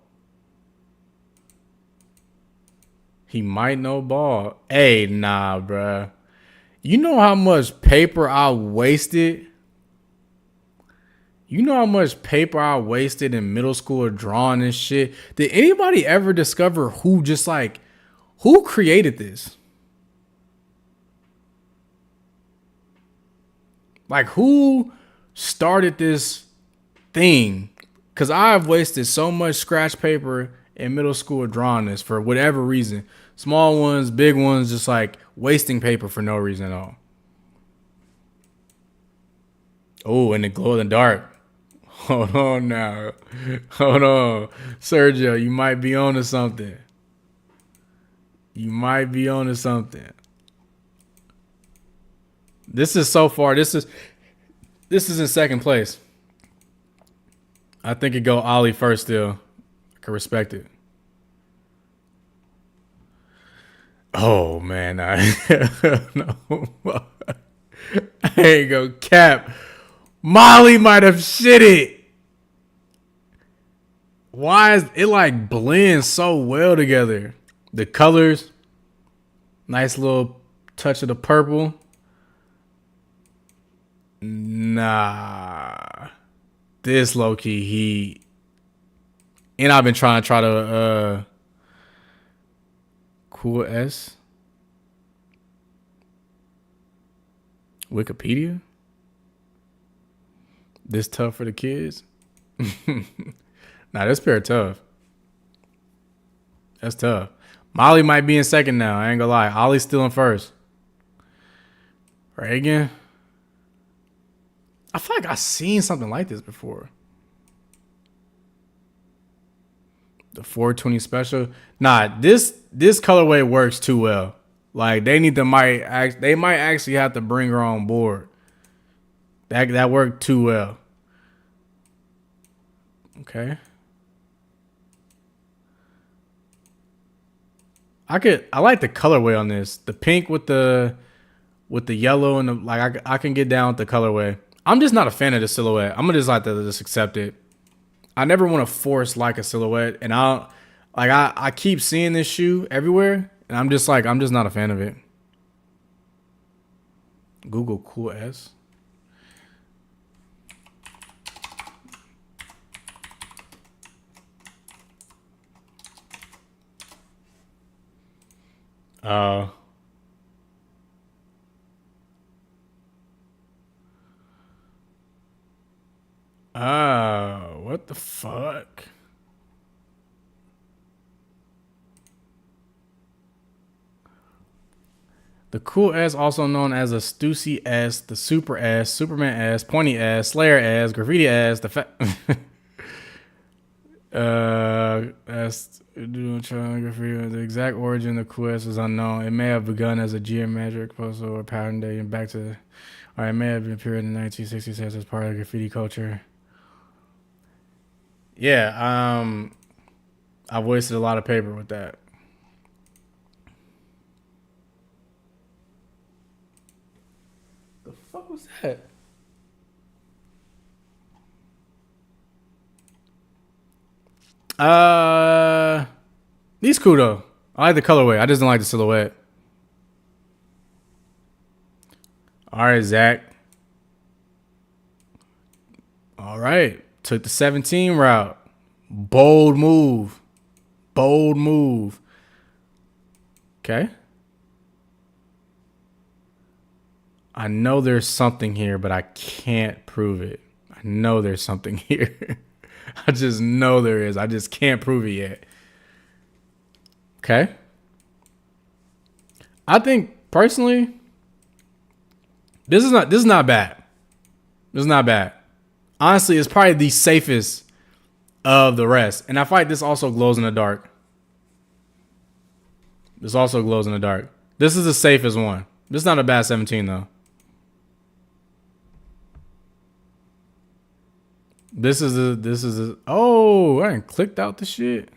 Hey, nah, bruh. You know how much paper I wasted? You know how much paper I wasted in middle school drawing this shit? Did anybody ever discover who created this? Like, who started this thing? Because I've wasted so much scratch paper in middle school drawing this for whatever reason. Small ones, big ones, just like wasting paper for no reason at all. Oh, and the glow in the dark. Hold on now. Hold on. Sergio, you might be on to something. You might be on to something. This is so far. This is in second place. I think it go Ollie first still. I can respect it. Oh man, no. I ain't go cap. Molly might have shit it. Why is it like blends so well together? The colors, nice little touch of the purple. Nah, this low key heat. And I've been trying to Cool S. Wikipedia. This tough for the kids. Nah, this pair tough. That's tough. Molly might be in second now. I ain't gonna lie. Ollie's still in first. Reagan. I feel like I've seen something like this before. The 420 special. Nah, this colorway works too well. Like they might actually have to bring her on board. That worked too well. Okay. I like the colorway on this. The pink with the yellow and the I can get down with the colorway. I'm just not a fan of the silhouette. I'm gonna just like to just accept it. I never want to force like a silhouette, and I keep seeing this shoe everywhere, and I'm just not a fan of it. Google Cool S. What the fuck? The Cool S, also known as a Stussy S, the Super S, Superman S, Pointy S, Slayer S, Graffiti S, the exact origin of the Cool S is unknown. It may have begun as a geometric puzzle or pattern dating back to, or it may have appeared in the 1960s as part of graffiti culture. Yeah, I wasted a lot of paper with that. The fuck was that? These cool though. I like the colorway. I just don't like the silhouette. All right, Zach. All right. Took the 17 route. Bold move. Bold move. Okay. I know there's something here, but I can't prove it. I know there's something here. I just know there is. I just can't prove it yet. Okay. I think personally, this is not bad. This is not bad. Honestly, it's probably the safest of the rest. And I feel like this also glows in the dark. This also glows in the dark. This is the safest one. This is not a bad 17 though. This is a oh, I done clicked out the shit.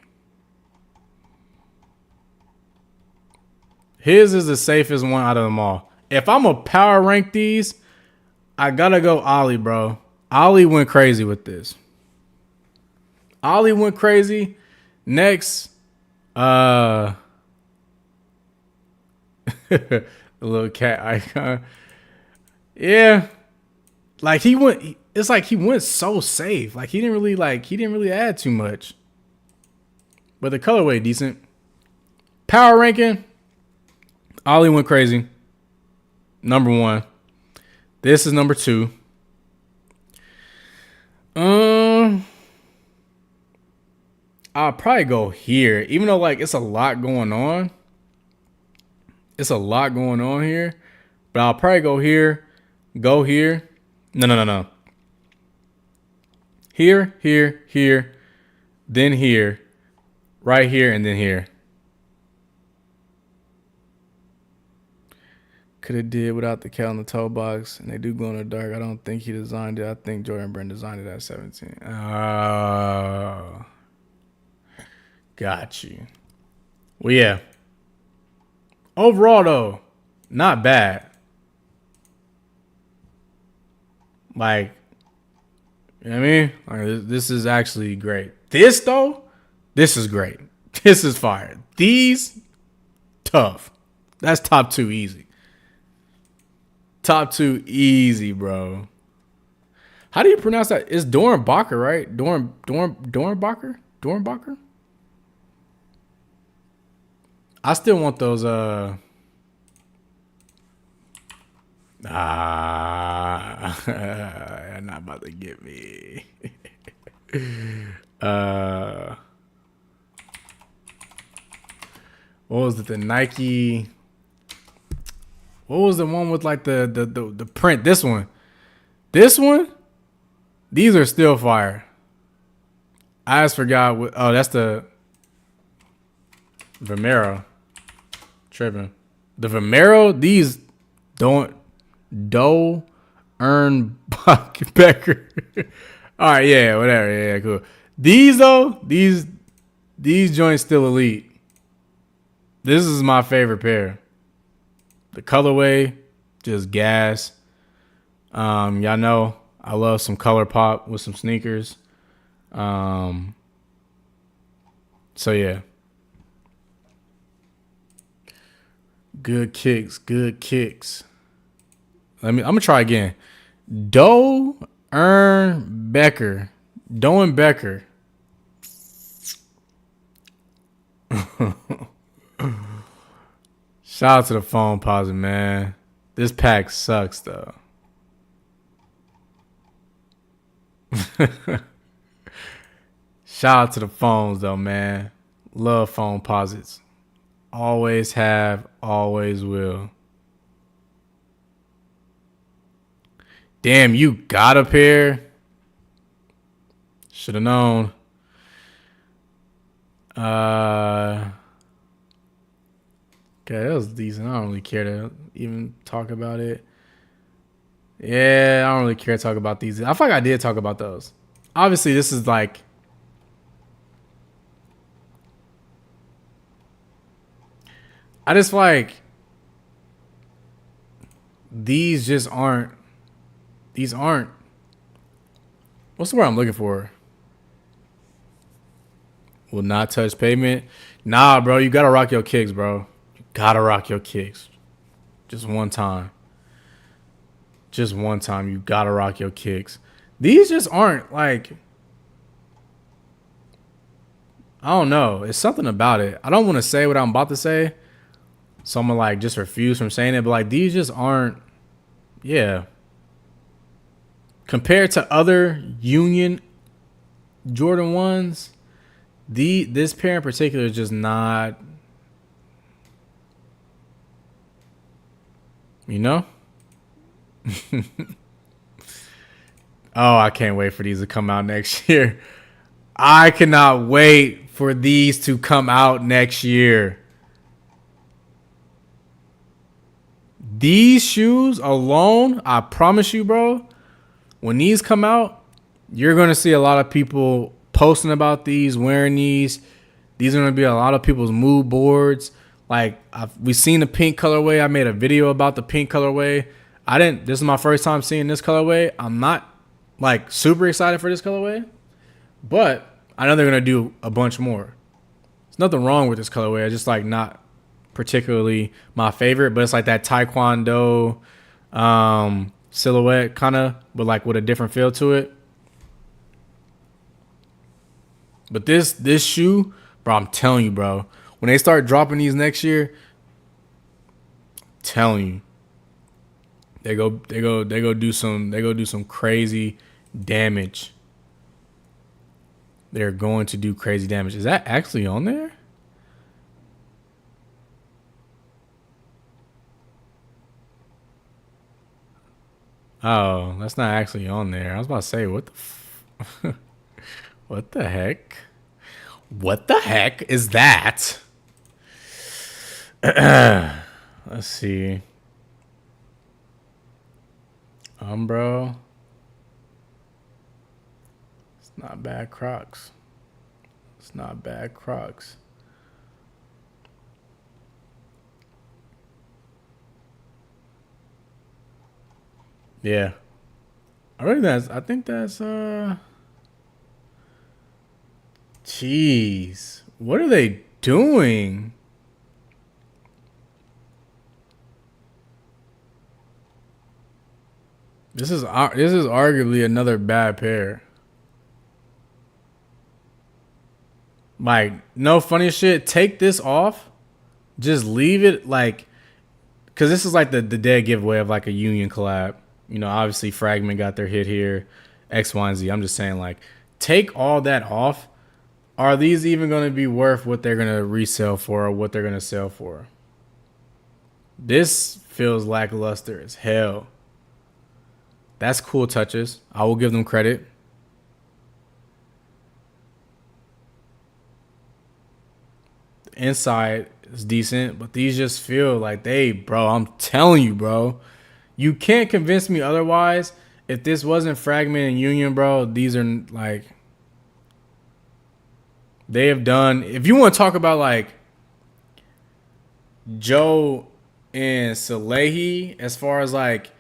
His is the safest one out of them all. If I'm gonna power rank these, I gotta go Ollie, bro. Ollie went crazy with this. Ollie went crazy. Next, the little cat icon. Yeah, like he went. It's like he went so safe. Like he didn't really add too much. But the colorway decent. Power ranking. Ollie went crazy. Number 1. This is number 2. I'll probably go here, even though like it's a lot going on. It's a lot going on here, but I'll probably go here. Go here. No. Here, here, here, then here, right here, and then here. Could have did without the cat on the toe box, and they do glow in the dark. I don't think he designed it. I think Jordan Brand designed it at 17. Oh, got you. Well, yeah. Overall, though, not bad. Like, you know what I mean? Like, this is actually great. This, though, this is great. This is fire. These, tough. That's top 2 easy. Top 2 easy, bro. How do you pronounce that? It's Dornbacher, right? Dornbacher? Dornbacher? I still want those you're not about to get me. What was it? The Nike. What was the one with like the print? This one. This one? These are still fire. I just forgot what. Oh, that's the Vomero. Tripping. The Vomero, these don't earn Becker. All right, yeah, whatever. Yeah, cool. These though, these joints still elite. This is my favorite pair. The colorway, just gas. Y'all know I love some color pop with some sneakers. So yeah. Good kicks, good kicks. I'm gonna try again. Doe Earn Becker. Doe and Becker. Shout out to the phone posit, man. This pack sucks though. Shout out to the phones though, man. Love phone posits. Always have, always will. Damn, you got a pair? Should have known. Okay, that was decent. I don't really care to even talk about it. Yeah, I don't really care to talk about these. I feel like I did talk about those. Obviously, this is like... I just feel like these just aren't. These aren't. What's the word I'm looking for? Will not touch pavement. Nah, bro, you gotta rock your kicks, bro. You gotta rock your kicks. Just one time. Just one time, you gotta rock your kicks. These just aren't like... I don't know. It's something about it. I don't want to say what I'm about to say. So I'm gonna like just refuse from saying it, but like these just aren't, yeah. Compared to other Union Jordan 1s, this pair in particular is just not, you know? Oh, I can't wait for these to come out next year. I cannot wait for these to come out next year. These shoes alone, I promise you, bro, when these come out, you're going to see a lot of people posting about these, wearing these. These are going to be a lot of people's mood boards. Like, we've seen the pink colorway. I made a video about the pink colorway. This is my first time seeing this colorway. I'm not, like, super excited for this colorway, but I know they're going to do a bunch more. There's nothing wrong with this colorway. I just, like, not particularly my favorite, but it's like that taekwondo silhouette kind of, but like with a different feel to it. But this shoe, bro, I'm telling you, bro, when they start dropping these next year, I'm telling you, they go do some crazy damage. They're going to do crazy damage. Is that actually on there? Oh, that's not actually on there. I was about to say, what the What the heck? What the heck is that? Let's see. Umbro. It's not bad Crocs. It's not bad Crocs. Yeah. I think that's jeez. What are they doing? This is arguably another bad pair. Like, no funny shit. Take this off. Just leave it like, because this is like the dead giveaway of like a Union collab. You know, obviously Fragment got their hit here. X, Y, and Z. I'm just saying, like, take all that off. Are these even going to be worth what they're going to resell for or what they're going to sell for? This feels lackluster as hell. That's cool touches. I will give them credit. The inside is decent, but these just feel like bro, I'm telling you, bro. You can't convince me otherwise. If this wasn't Fragment and Union, bro, these are like, they have done. If you want to talk about like Joe and Salehi, as far as like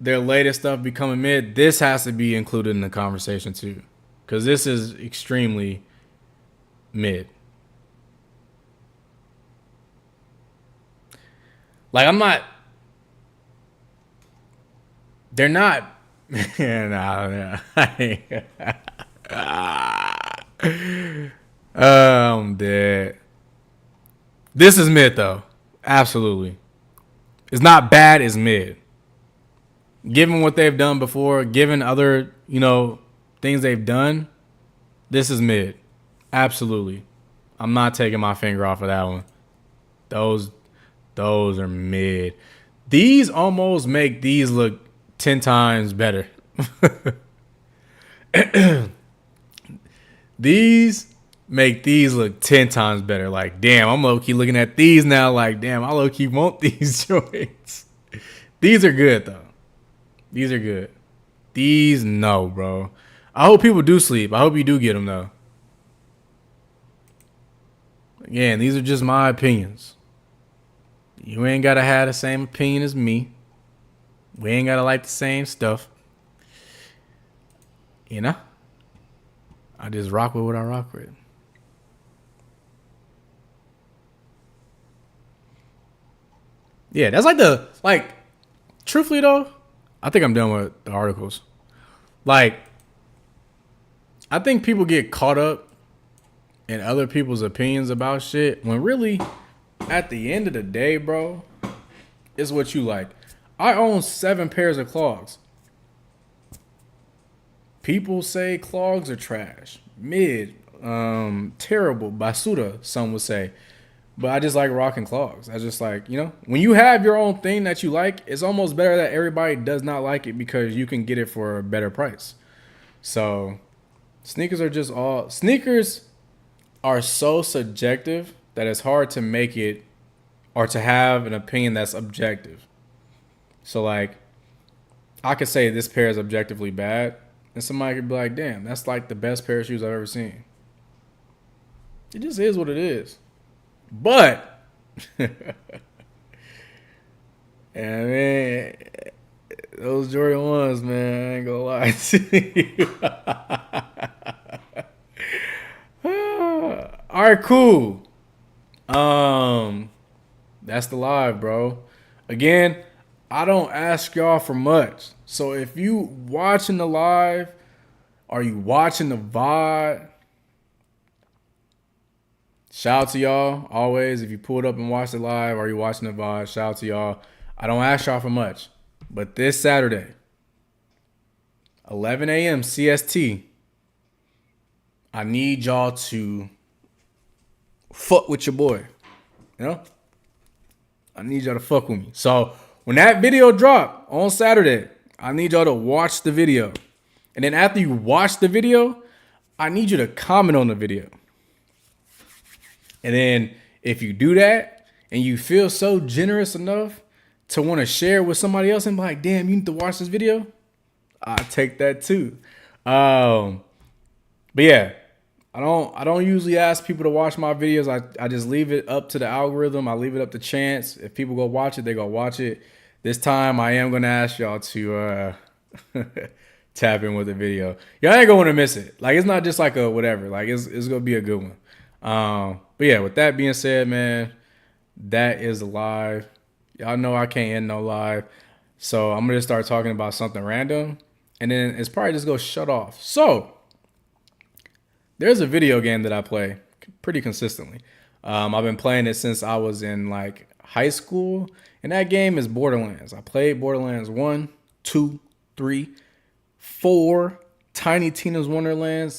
their latest stuff becoming mid, this has to be included in the conversation too, because this is extremely mid. Like, I'm not. They're not. Nah. I'm dead. This is mid though. Absolutely. It's not bad, it's mid. Given what they've done before, given other, you know, things they've done, this is mid. Absolutely. I'm not taking my finger off of that one. Those are mid. These almost make these look 10 times better. These make these look 10 times better. Like, damn, I'm low-key looking at these now like, damn, I low-key want these joints. These are good, though. These are good. These, no, bro. I hope people do sleep. I hope you do get them, though. Again, these are just my opinions. You ain't got to have the same opinion as me. We ain't got to like the same stuff. You know? I just rock with what I rock with. Yeah, that's like truthfully though, I think I'm done with the articles. Like, I think people get caught up in other people's opinions about shit when really, at the end of the day, bro, it's what you like. I own 7 pairs of clogs. People say clogs are trash, mid, terrible, basura, some would say. But I just like rocking clogs. I just like, you know, when you have your own thing that you like, it's almost better that everybody does not like it because you can get it for a better price. So sneakers are so subjective that it's hard to make it or to have an opinion that's objective. So like, I could say this pair is objectively bad, and somebody could be like, damn, that's like the best pair of shoes I've ever seen. It just is what it is. But, yeah, man, those Jordan 1s, man, I ain't gonna lie to you. All right, cool. That's the live, bro. Again, I don't ask y'all for much. So if you watching the live, are you watching the VOD? Shout out to y'all. Always, if you pulled up and watched it live, or you watching the VOD, shout out to y'all. I don't ask y'all for much. But this Saturday, 11 a.m. CST, I need y'all to fuck with your boy. You know? I need y'all to fuck with me. So when that video drop on Saturday, I need y'all to watch the video. And then after you watch the video, I need you to comment on the video. And then if you do that and you feel so generous enough to want to share with somebody else and be like, damn, you need to watch this video, I take that too. But yeah, I don't usually ask people to watch my videos. I just leave it up to the algorithm. I leave it up to chance. If people go watch it, they go watch it. This time I am gonna ask y'all to tap in with the video. Y'all ain't gonna want to miss it. Like, it's not just like a whatever. Like, it's gonna be a good one. But yeah, with that being said, man, that is live. Y'all know I can't end no live. So I'm gonna start talking about something random, and then it's probably just gonna shut off. So there's a video game that I play pretty consistently. I've been playing it since I was in like high school, and that game is Borderlands. I played Borderlands 1, 2, 3, 4, Tiny Tina's Wonderlands,